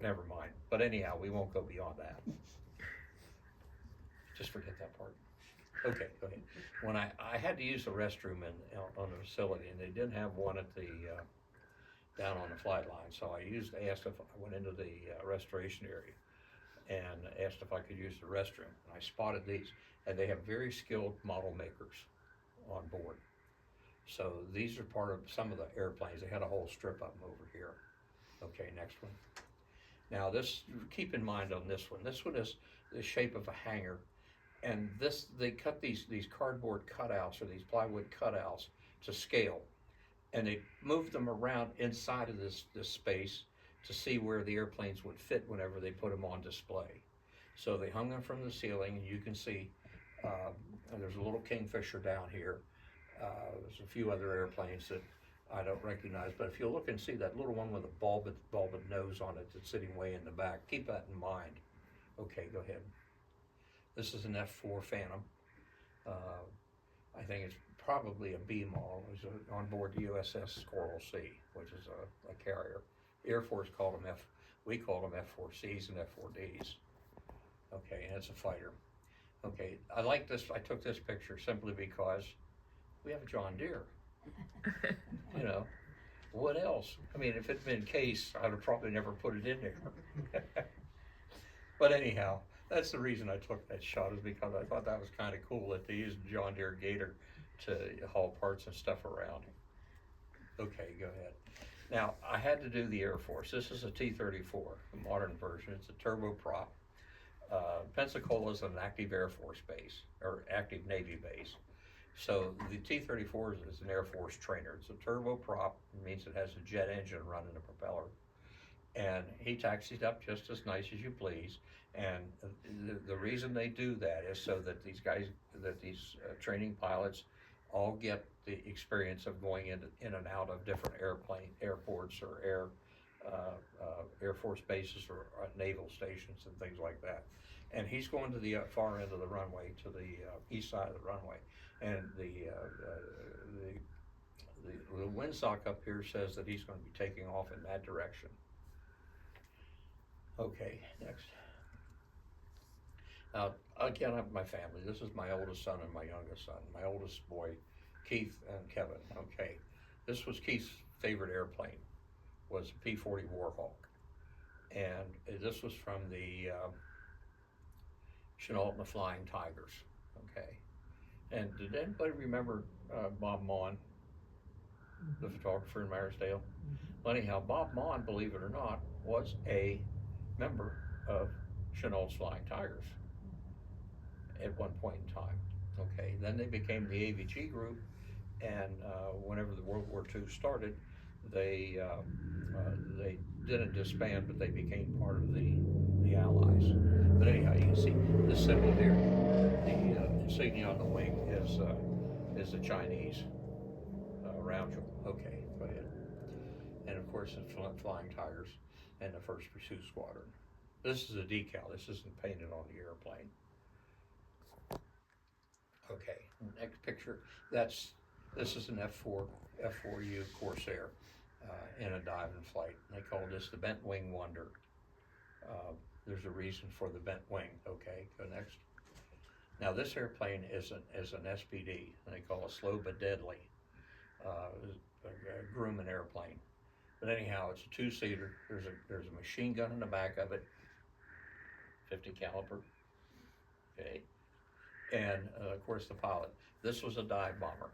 never mind. But anyhow, we won't go beyond that. Just forget that part. Okay, go ahead. When I had to use the restroom on the facility, and they didn't have one at the down on the flight line, so I asked if I went into the restoration area and asked if I could use the restroom. And I spotted these, and they have very skilled model makers on board. So these are part of some of the airplanes. They had a whole strip of them over here. Okay, next one. Now keep in mind on this one is the shape of a hangar. And they cut these cardboard cutouts, or these plywood cutouts, to scale. And they moved them around inside of this space to see where the airplanes would fit whenever they put them on display. So they hung them from the ceiling, and you can see and there's a little Kingfisher down here. There's a few other airplanes that I don't recognize, but if you look and see that little one with a bulbous nose on it that's sitting way in the back, keep that in mind. Okay, go ahead. This is an F4 Phantom. I think it's probably a B model. It was on board the USS Coral Sea, which is a carrier. The Air Force called them we called them F4Cs and F4Ds. Okay, and it's a fighter. Okay, I like this. I took this picture simply because we have a John Deere. You know, what else? I mean, if it'd been Case, I'd have probably never put it in there. But anyhow, that's the reason I took that shot, is because I thought that was kind of cool that they used John Deere Gator to haul parts and stuff around. Okay, go ahead. Now, I had to do the Air Force. This is a T-34, a modern version. It's a turboprop. Pensacola is an active Air Force base, or active Navy base. So the T-34 is an Air Force trainer. It's a turboprop. It means it has a jet engine running the propeller. And he taxied up just as nice as you please. And the reason they do that is so that these training pilots all get the experience of going in and out of different airports or Air Force bases or naval stations and things like that. And he's going to the far end of the runway, to the east side of the runway. And the windsock up here says that he's going to be taking off in that direction. Okay, next. Again, my family. This is my oldest son and my youngest son. My oldest boy, Keith and Kevin. Okay, this was Keith's favorite airplane, was a P-40 Warhawk, and this was from the Chenault and the Flying Tigers. Okay, and did anybody remember Bob Maughan, the photographer in Marisdale? Well, anyhow, Bob Maughan, believe it or not, was a member of Chenault's Flying Tigers at one point in time. Okay, then they became the AVG group, and whenever the World War II started, they didn't disband, but they became part of the Allies. But anyhow, you can see this symbol here, the insignia on the wing is the Chinese round jewel. Okay, go ahead. And of course, it's Flying Tigers and the 1st Pursuit Squadron. This is a decal. This isn't painted on the airplane. Okay, next picture. This is an F4U Corsair in a dive and flight. They call this the Bent Wing Wonder. There's a reason for the bent wing. Okay, go next. Now this airplane is an SBD, and they call it slow but deadly. A Grumman airplane. But anyhow, it's a 2-seater. There's a machine gun in the back of it, 50 caliber. Okay, and of course the pilot. This was a dive bomber,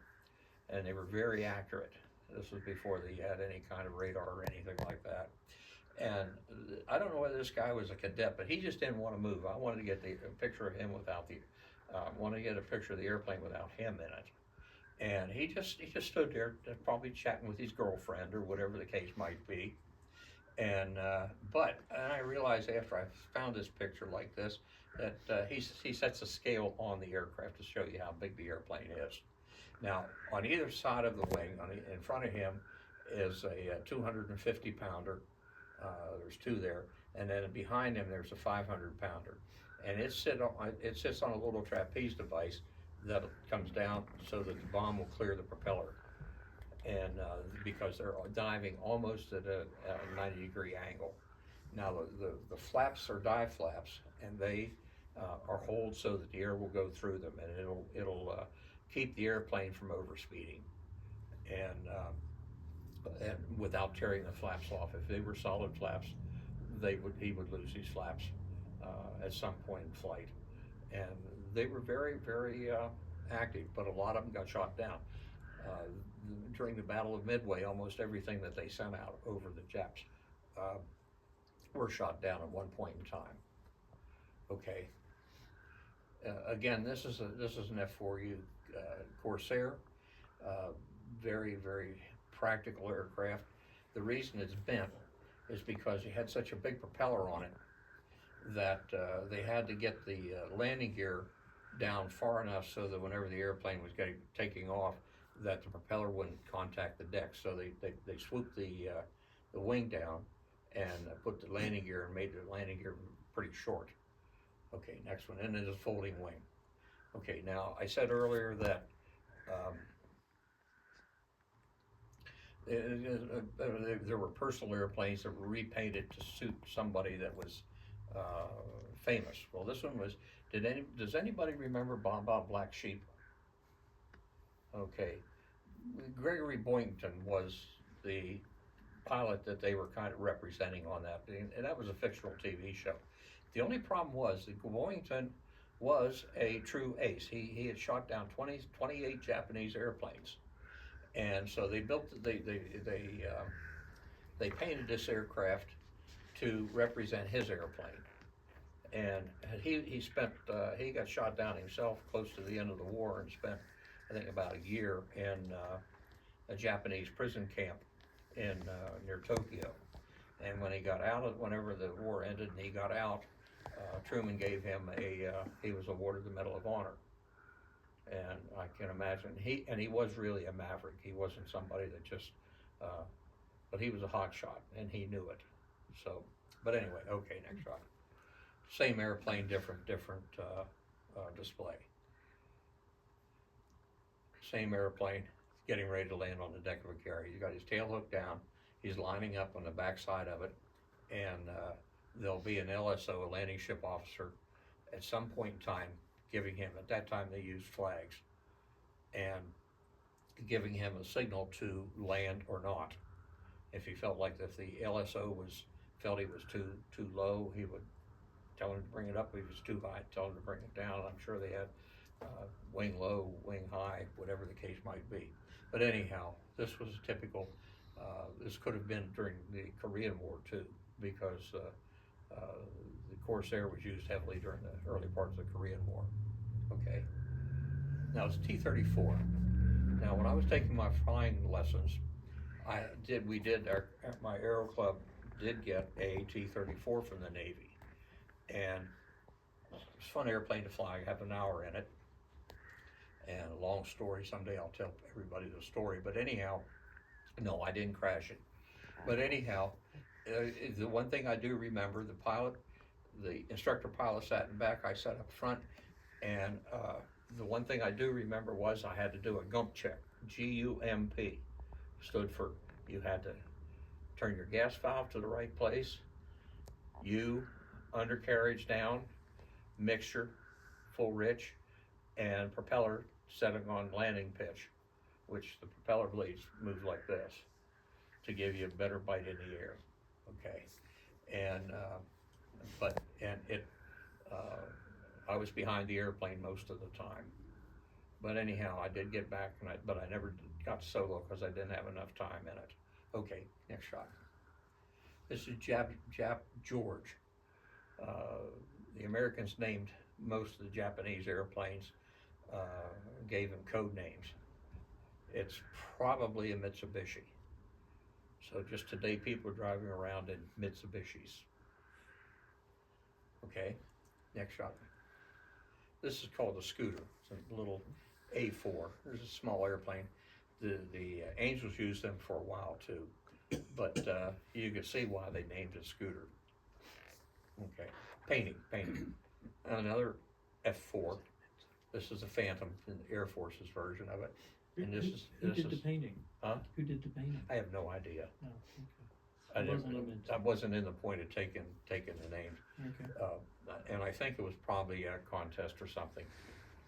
and they were very accurate. This was before they had any kind of radar or anything like that. And I don't know whether this guy was a cadet, but he just didn't want to move. I wanted to get a picture of him without wanted to get a picture of the airplane without him in it. And he just stood there, probably chatting with his girlfriend or whatever the case might be. And but I realized after I found this picture like this that he sets a scale on the aircraft to show you how big the airplane is. Now on either side of the wing, in front of him, is a 250 pounder. There's 2 there, and then behind him there's a 500 pounder, and it sits on a little trapeze device that comes down so that the bomb will clear the propeller, and because they're diving almost at a 90-degree angle. Now the flaps are dive flaps, and they are holed so that the air will go through them, and it'll keep the airplane from overspeeding, and without tearing the flaps off. If they were solid flaps, he would lose these flaps at some point in flight. And they were very, very active, but a lot of them got shot down. During the Battle of Midway, almost everything that they sent out over the Japs were shot down at one point in time. Okay. Again, this is an F4U Corsair. Very, very practical aircraft. The reason it's bent is because it had such a big propeller on it that they had to get the landing gear down far enough so that whenever the airplane was taking off, that the propeller wouldn't contact the deck. So they swooped the wing down and put the landing gear and made the landing gear pretty short. Okay, next one, and then a folding wing. Okay, now I said earlier that there were personal airplanes that were repainted to suit somebody that was famous. Well, this one was. Does anybody remember Bob Black Sheep? Okay, Gregory Boyington was the pilot that they were kind of representing on that, and that was a fictional TV show. The only problem was that Boyington was a true ace. He had shot down 28 Japanese airplanes. And so they built, they painted this aircraft to represent his airplane. And he got shot down himself close to the end of the war and spent, I think, about a year in a Japanese prison camp in near Tokyo. And when he got out, whenever the war ended and he got out, Truman gave him he was awarded the Medal of Honor. And I can imagine, he was really a maverick. He wasn't somebody that just, but he was a hot shot, and he knew it. So, but anyway, okay, next shot. Same airplane, different display. Same airplane, getting ready to land on the deck of a carrier. He's got his tail hooked down. He's lining up on the back side of it, and there'll be an LSO, a landing ship officer, at some point in time, giving him, at that time they used flags, and giving him a signal to land or not. If he felt like if the LSO felt he was too low, he would tell him to bring it up. If he was too high, tell him to bring it down. I'm sure they had wing low, wing high, whatever the case might be. But anyhow, this was a typical, this could have been during the Korean War too, because the Corsair was used heavily during the early parts of the Korean War. Okay. Now it's T-34. Now when I was taking my flying lessons, my Aero Club did get a T-34 from the Navy. And it's a fun airplane to fly. I have an hour in it. And a long story, someday I'll tell everybody the story. But anyhow, no, I didn't crash it. But anyhow, the one thing I do remember, the instructor pilot sat in back, I sat up front, and the one thing I do remember was I had to do a GUMP check, G-U-M-P. Stood for, you had to turn your gas valve to the right place, undercarriage down, mixture, full rich, and propeller setting on landing pitch, which the propeller blades move like this to give you a better bite in the air. Okay, and I was behind the airplane most of the time. But anyhow, I did get back, but I never got solo because I didn't have enough time in it. Okay, next shot. This is Jap George. The Americans named most of the Japanese airplanes, gave them code names. It's probably a Mitsubishi. So just today people are driving around in Mitsubishis. Okay, next shot. This is called a scooter. It's a little A4. There's a small airplane. The Angels used them for a while too, but you can see why they named it scooter. Okay, painting. Another F4. This is a Phantom, in the Air Force's version of it. And Who did the painting? Huh? Who did the painting? I have no idea. Oh, okay. I wasn't in the point of taking the names. Okay. And I think it was probably a contest or something.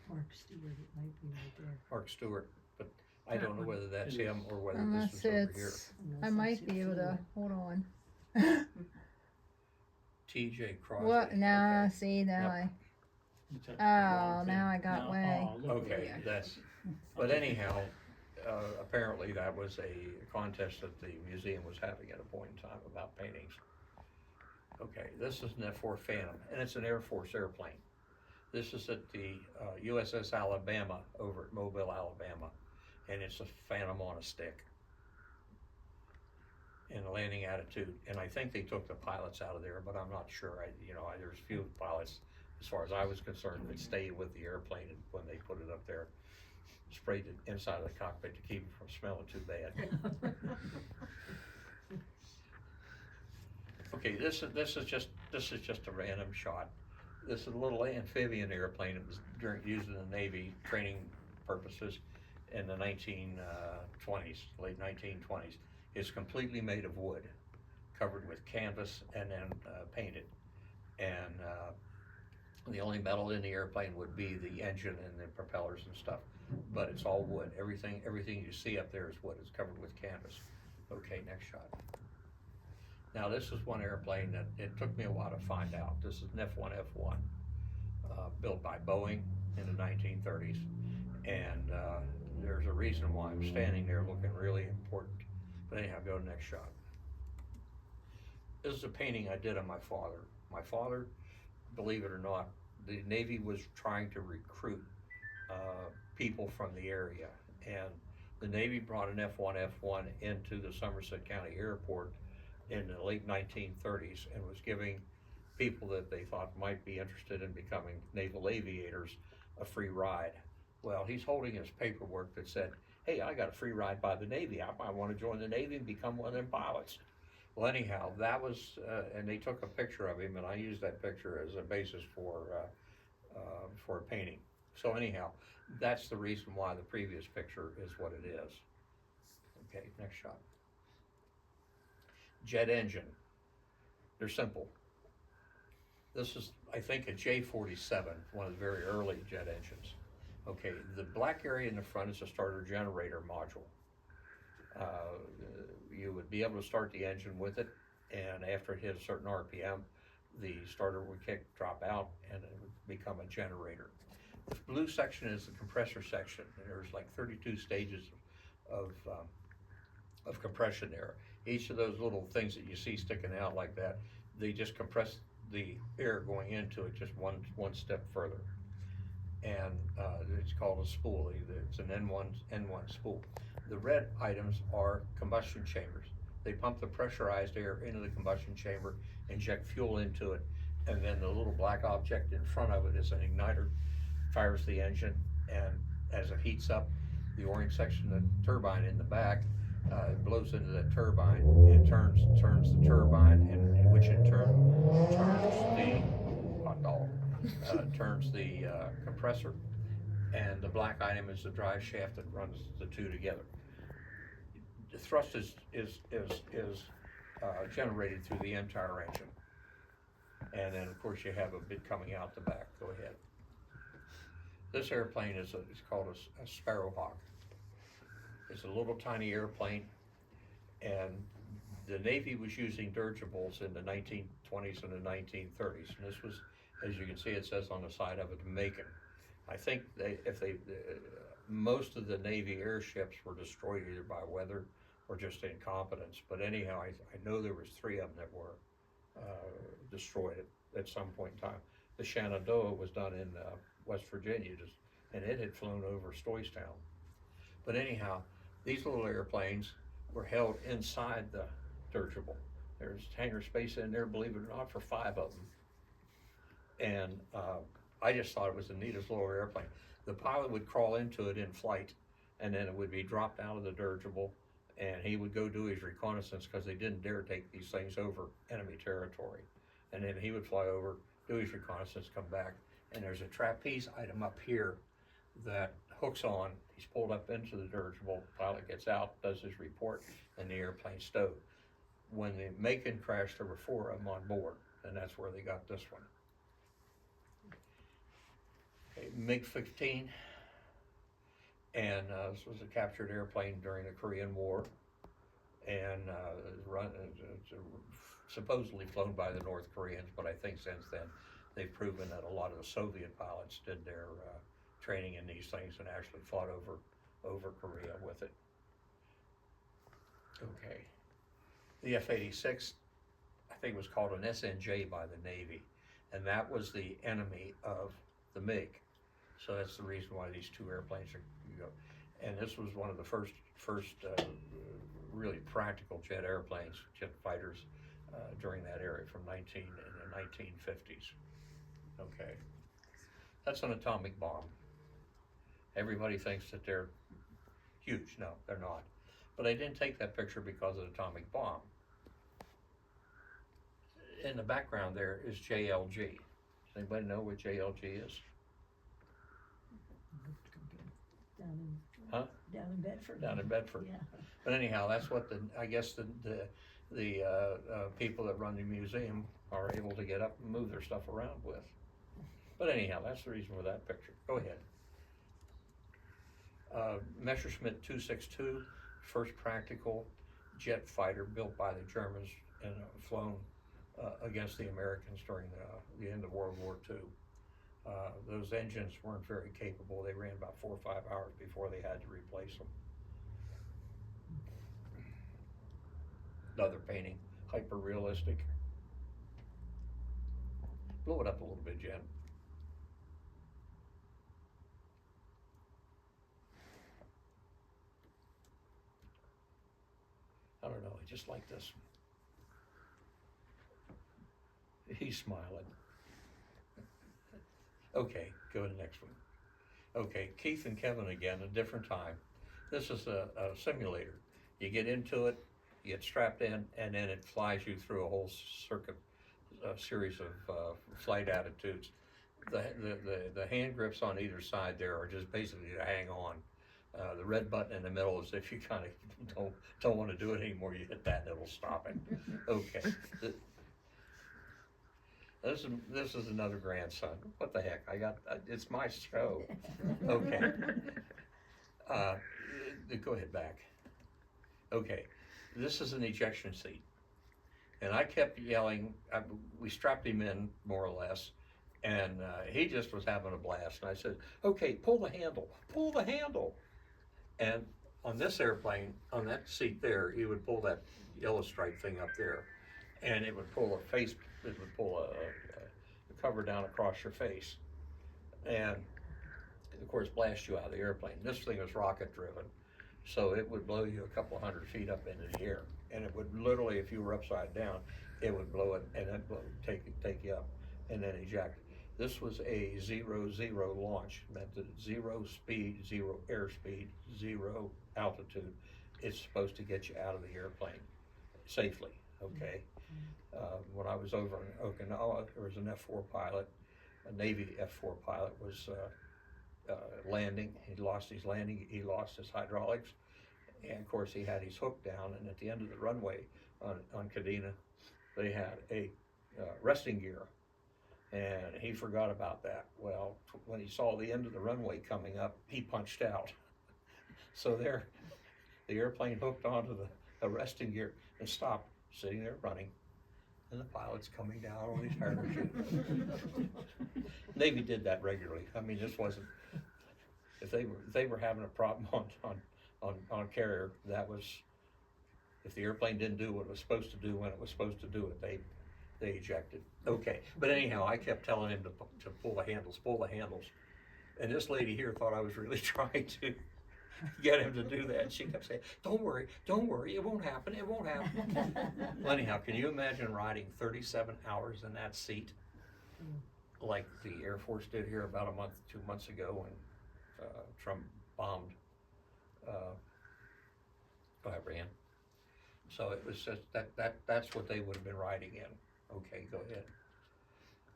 Mark Stewart, it might be right there. Mark Stewart, but I don't know whether that's It is. him or whether Unless this was over here. it's, Unless I that's might your be able to, floor. hold on. T.J. Crosby. What, now, Okay. see, now Yep. It's a- Oh, now I got No, way. oh, look Okay, over that's, but anyhow, apparently that was a contest that the museum was having at a point in time about paintings. Okay, this is an F-4 Phantom, and it's an Air Force airplane. This is at the USS Alabama over at Mobile, Alabama, and it's a Phantom on a stick. And the landing attitude, and I think they took the pilots out of there, but I'm not sure. There's few pilots, as far as I was concerned, that stayed with the airplane when they put it up there. Sprayed the inside of the cockpit to keep it from smelling too bad. Okay, this is just a random shot. This is a little amphibian airplane. It was used in the Navy training purposes in the 1920s, late 1920s. It's completely made of wood, covered with canvas and then painted. And the only metal in the airplane would be the engine and the propellers and stuff. But it's all wood. Everything you see up there is wood. It's covered with canvas. Okay, next shot. Now this is one airplane that it took me a while to find out. This is an F-1F1, built by Boeing in the 1930s. And there's a reason why I'm standing there looking really important. But anyhow, go to the next shot. This is a painting I did of my father. My father, believe it or not, the Navy was trying to recruit people from the area, and the Navy brought an F-1F1 into the Somerset County Airport in the late 1930s and was giving people that they thought might be interested in becoming naval aviators a free ride. Well, he's holding his paperwork that said, hey, I got a free ride by the Navy. I might want to join the Navy and become one of them pilots. Well, anyhow, that was, and they took a picture of him, and I used that picture as a basis for a painting. So anyhow, that's the reason why the previous picture is what it is. Okay, next shot. Jet engine. They're simple. This is, I think, a J47, one of the very early jet engines. Okay, the black area in the front is a starter generator module. You would be able to start the engine with it, and after it hit a certain RPM, the starter would drop out, and it would become a generator. The blue section is the compressor section. There's like 32 stages of compression there. Each of those little things that you see sticking out like that, they just compress the air going into it just one step further. And it's called a spool. It's an N1 spool. The red items are combustion chambers. They pump the pressurized air into the combustion chamber, inject fuel into it, and then the little black object in front of it is an igniter, fires the engine, and as it heats up, the orange section of the turbine in the back, it blows into that turbine and turns the turbine, and which in turn turns the compressor, and the black item is the drive shaft that runs the two together. The thrust is generated through the entire engine, and then of course you have a bit coming out the back. Go ahead. This airplane is called a Sparrowhawk. It's a little tiny airplane, and the Navy was using dirigibles in the 1920s and the 1930s, and this was, as you can see, it says on the side of it, Macon. I think most of the Navy airships were destroyed either by weather or just incompetence. But anyhow, I know there was 3 of them that were destroyed at some point in time. The Shenandoah was done in West Virginia, and it had flown over Stoystown. But anyhow, these little airplanes were held inside the dirigible. There's hangar space in there, believe it or not, for 5 of them. And I just thought it was the neatest little airplane. The pilot would crawl into it in flight, and then it would be dropped out of the dirigible, and he would go do his reconnaissance, because they didn't dare take these things over enemy territory. And then he would fly over, do his reconnaissance, come back, and there's a trapeze item up here that hooks on. He's pulled up into the dirigible, the pilot gets out, does his report, and the airplane stowed. When the Macon crashed, there were 4 of them on board, and that's where they got this one. Okay, MiG-15, and this was a captured airplane during the Korean War, and supposedly flown by the North Koreans, but I think since then they've proven that a lot of the Soviet pilots did their training in these things and actually fought over Korea with it. Okay, the F-86, I think was called an SNJ by the Navy, and that was the enemy of the MiG. So that's the reason why these 2 airplanes are, and this was one of the first really practical jet fighters during that era in the 1950s. Okay, that's an atomic bomb. Everybody thinks that they're huge. No, they're not. But I didn't take that picture because of the atomic bomb. In the background there is JLG. Does anybody know what JLG is? Down in Bedford. Down in Bedford. Yeah. But anyhow, that's what I guess the people that run the museum are able to get up and move their stuff around with. But anyhow, that's the reason for that picture. Go ahead. Messerschmitt 262, first practical jet fighter built by the Germans and flown against the Americans during the end of World War II. Those engines weren't very capable. They ran about 4 or 5 hours before they had to replace them. Another painting, hyper realistic. Blow it up a little bit, Jen. I don't know, I just like this one. He's smiling. Okay, go to the next one. Okay, Keith and Kevin again, a different time. This is a simulator. You get into it, you get strapped in, and then it flies you through a whole series of flight attitudes. The hand grips on either side there are just basically to hang on. The red button in the middle is if you kind of don't want to do it anymore, you hit that and it'll stop it. Okay. This is another grandson. What the heck? It's my show. Okay. Go ahead back. Okay. This is an ejection seat. And I kept yelling. We strapped him in more or less. And he just was having a blast. And I said, okay, pull the handle. Pull the handle. And on this airplane, on that seat there, he would pull that yellow stripe thing up there. And it would pull a cover down across your face. And of course, blast you out of the airplane. This thing was rocket driven. So it would blow you a couple 100 feet up into the air. And it would literally, if you were upside down, it would blow it and then take you up and then eject. This was a 0-0 launch. Meant that 0 speed, 0 airspeed, 0 altitude. It's supposed to get you out of the airplane safely, okay? When I was over in Okinawa, there was an F-4 pilot, a Navy F-4 pilot was landing. He lost his landing, he lost his hydraulics, and of course he had his hook down, and at the end of the runway on Kadena, they had a resting gear, and he forgot about that. Well, when he saw the end of the runway coming up, he punched out. So there, the airplane hooked onto the resting gear and stopped, sitting there running, and the pilot's coming down on his parachute. Navy did that regularly. I mean, this wasn't, if they were having a problem on carrier, that was, if the airplane didn't do what it was supposed to do when it was supposed to do it, they ejected. Okay, but anyhow, I kept telling him to pull the handles, and this lady here thought I was really trying to get him to do that. She kept saying, don't worry, it won't happen. Well, anyhow, can you imagine riding 37 hours in that seat like the Air Force did here about 2 months ago when Trump bombed Iran? So it was just that's what they would have been riding in. Okay, go ahead.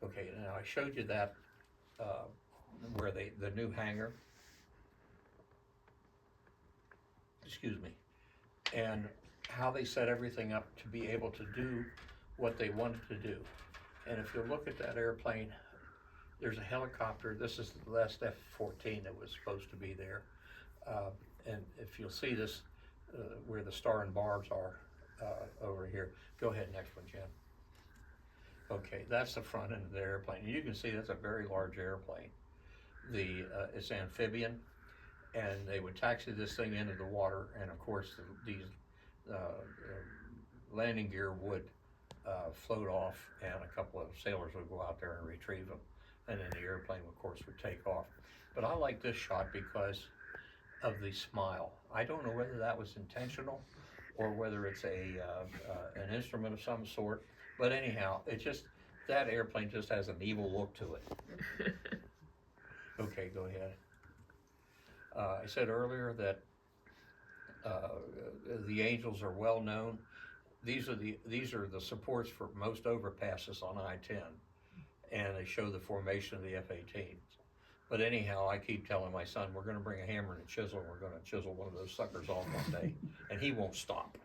Okay, now I showed you that where the new hangar, excuse me, and how they set everything up to be able to do what they wanted to do. And if you look at that airplane, there's a helicopter. This is the last F-14 that was supposed to be there. And if you'll see this, where the star and barbs are over here. Go ahead, next one, Jen. Okay, that's the front end of the airplane. You can see that's a very large airplane. It's amphibian, and they would taxi this thing into the water, and of course these landing gear would float off, and a couple of sailors would go out there and retrieve them, and then the airplane, of course, would take off. But I like this shot because of the smile. I don't know whether that was intentional or whether it's an instrument of some sort, but anyhow, that airplane just has an evil look to it. Okay, go ahead. I said earlier that the Angels are well known. These are the supports for most overpasses on I-10, and they show the formation of the F-18s. But anyhow, I keep telling my son, we're going to bring a hammer and a chisel, and we're going to chisel one of those suckers off one day, and he won't stop.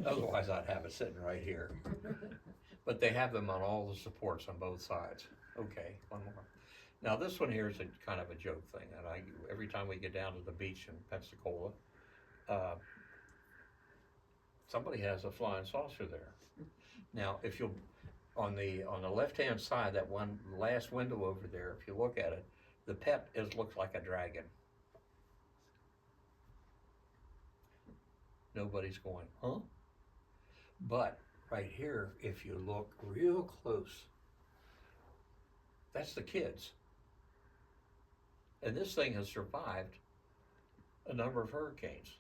Otherwise, I'd have it sitting right here. But they have them on all the supports on both sides. Okay, one more. Now this one here is a kind of a joke thing, and every time we get down to the beach in Pensacola, somebody has a flying saucer there. Now, if you'll, on the left-hand side, that one last window over there, if you look at it, the pet looks like a dragon. Nobody's going, huh? But right here, if you look real close, that's the kids. And this thing has survived a number of hurricanes.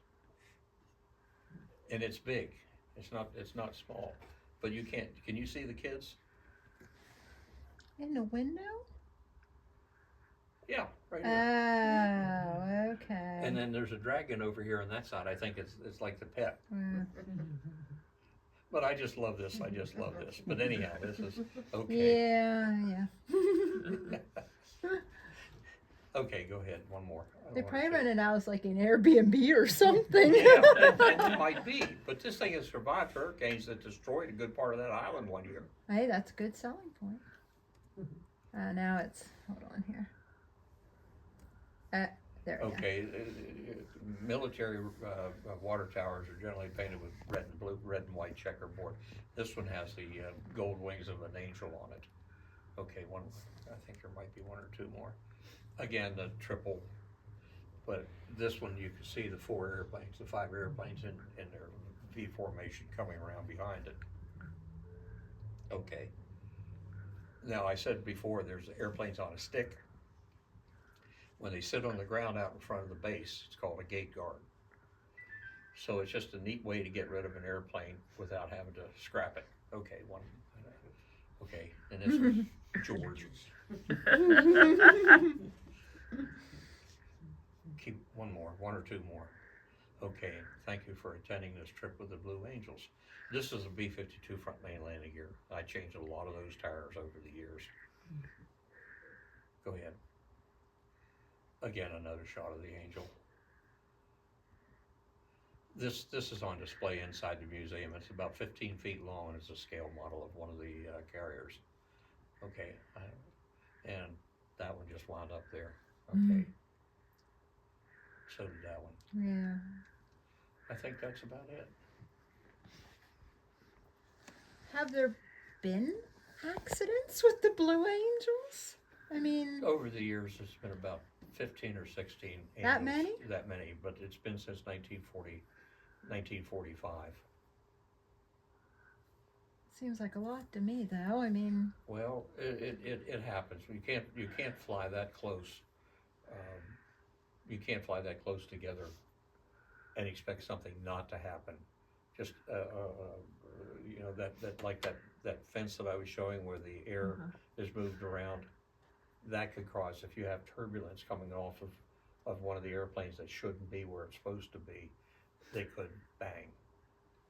And it's big. It's not small. But can you see the kids? In the window? Yeah, right here. Oh, okay. And then there's a dragon over here on that side. I think it's like the pet. But I just love this. But anyhow, this is okay. Yeah. Okay, go ahead, one more. I They wanna probably check. rent it out as like an Airbnb or something. Yeah, and it might be, but this thing has survived hurricanes that destroyed a good part of that island one year. Hey, that's a good selling point. Now it's, hold on here. There we go. Okay, military water towers are generally painted with red and blue, red and white checkerboard. This one has the gold wings of an angel on it. Okay, one, I think there might be one or two more. Again, the triple, but this one you can see the four airplanes, the five airplanes in their V formation coming around behind it. Okay. Now, I said before, there's airplanes on a stick. When they sit on the ground out in front of the base, it's called a gate guard. So it's just a neat way to get rid of an airplane without having to scrap it. Okay, one. Okay, and this was George. Keep one more, one or two more. Okay, thank you for attending this trip with the Blue Angels. This is a B-52 front main landing gear. I changed a lot of those tires over the years. Go ahead. Again, another shot of the Angel. This is on display inside the museum. It's about 15 feet long and it's a scale model of one of the carriers. Okay, and that one just wound up there. Okay. So did that one. Yeah. I think that's about it. Have there been accidents with the Blue Angels? I mean, Over the years, it's been about 15 or 16 That angels. many? That many, but it's been since 1945. seems like a lot to me, though. I mean, Well, it happens. You can't fly that close. You can't fly that close together and expect something not to happen. Just you know, that fence that I was showing where the air is moved around, that could cause, if you have turbulence coming off of one of the airplanes that shouldn't be where it's supposed to be, they could bang.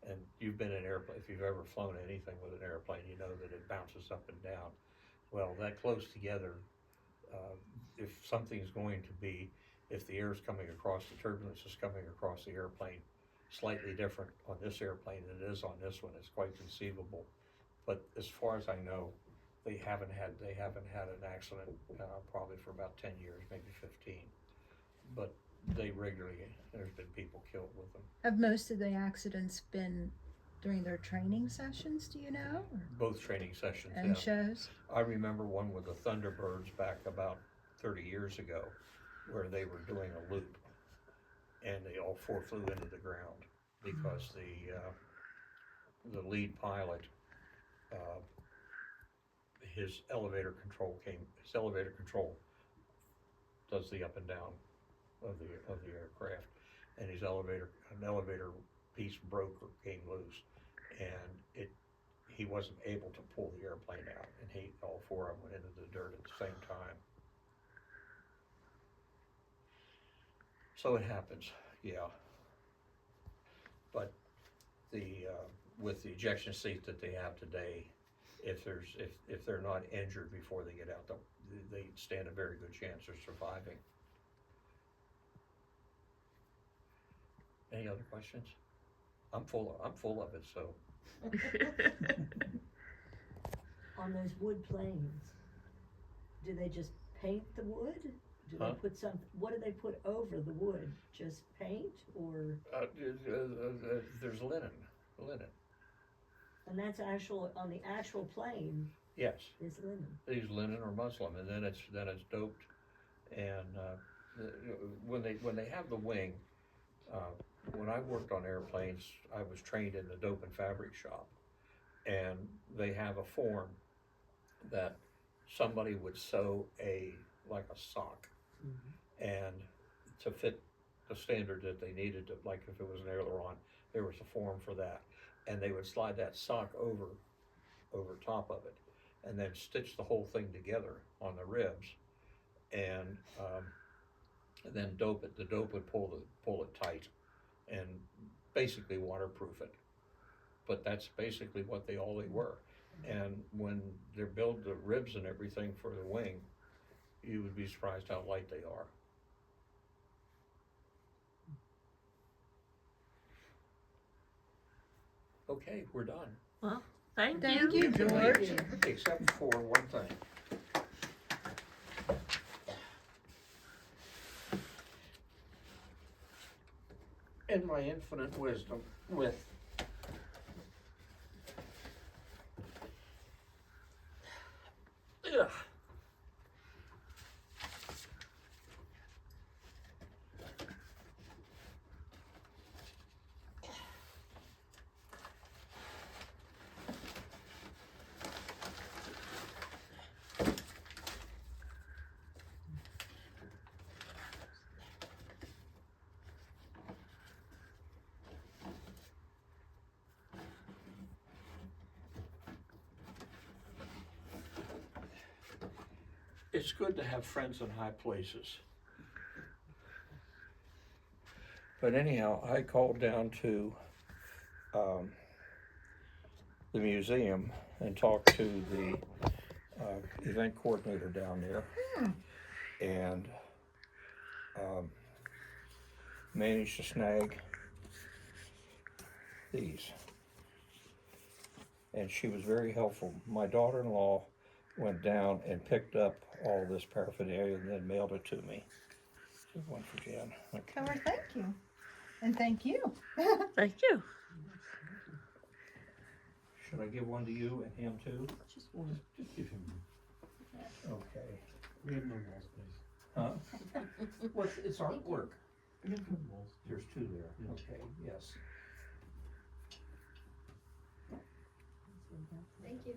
And you've been in an airplane, if you've ever flown anything with an airplane, you know that it bounces up and down. Well, that close together, if something's going to be, if the air is coming across, the turbulence is coming across the airplane slightly different on this airplane than it is on this one, it's quite conceivable. But as far as I know, they haven't had an accident probably for about 10 years, maybe 15. But they regularly, there's been people killed with them. have most of the accidents been during their training sessions, do you know? Both training sessions. And yeah. shows? I remember one with the Thunderbirds back about 30 years ago where they were doing a loop and they all four flew into the ground because the lead pilot, his elevator control does the up and down of the aircraft, and an elevator piece broke or came loose, and he wasn't able to pull the airplane out, and all four of them went into the dirt at the same time. So it happens, yeah. But with the ejection seat that they have today, if they're not injured before they get out, they stand a very good chance of surviving. Any other questions? I'm full of it, so. On those wood planes, do they just paint the wood? Do Huh? they put what do they put over the wood? Just paint or? There's linen. And that's on the actual plane Yes, is linen. they use linen or muslin, and then it's doped. And when they have the wing, when I worked on airplanes, I was trained in the dope and fabric shop, and they have a form that somebody would sew like a sock, and to fit the standard that they needed to, like if it was an aileron, there was a form for that, and they would slide that sock over top of it, and then stitch the whole thing together on the ribs, and then dope it. The dope would pull it tight, and basically waterproof it. But that's basically what all they were. And when they build the ribs and everything for the wing, you would be surprised how light they are. Okay, we're done. Well, thank Thank you. you, George. Except for one thing. In my infinite wisdom with Ugh. It's good to have friends in high places. But anyhow, I called down to the museum and talked to the event coordinator down there, and managed to snag these. And she was very helpful. My daughter-in-law went down and picked up all this paraphernalia and then mailed it to me. So one for Jan. Okay. Oh, well, thank you. And thank you. Thank you. Should I give one to you and him too? Just one. Just give him, Okay. we have no wall space. Huh? Well, it's artwork. We have no walls. There's two there. Yeah. Okay, yes. Thank you.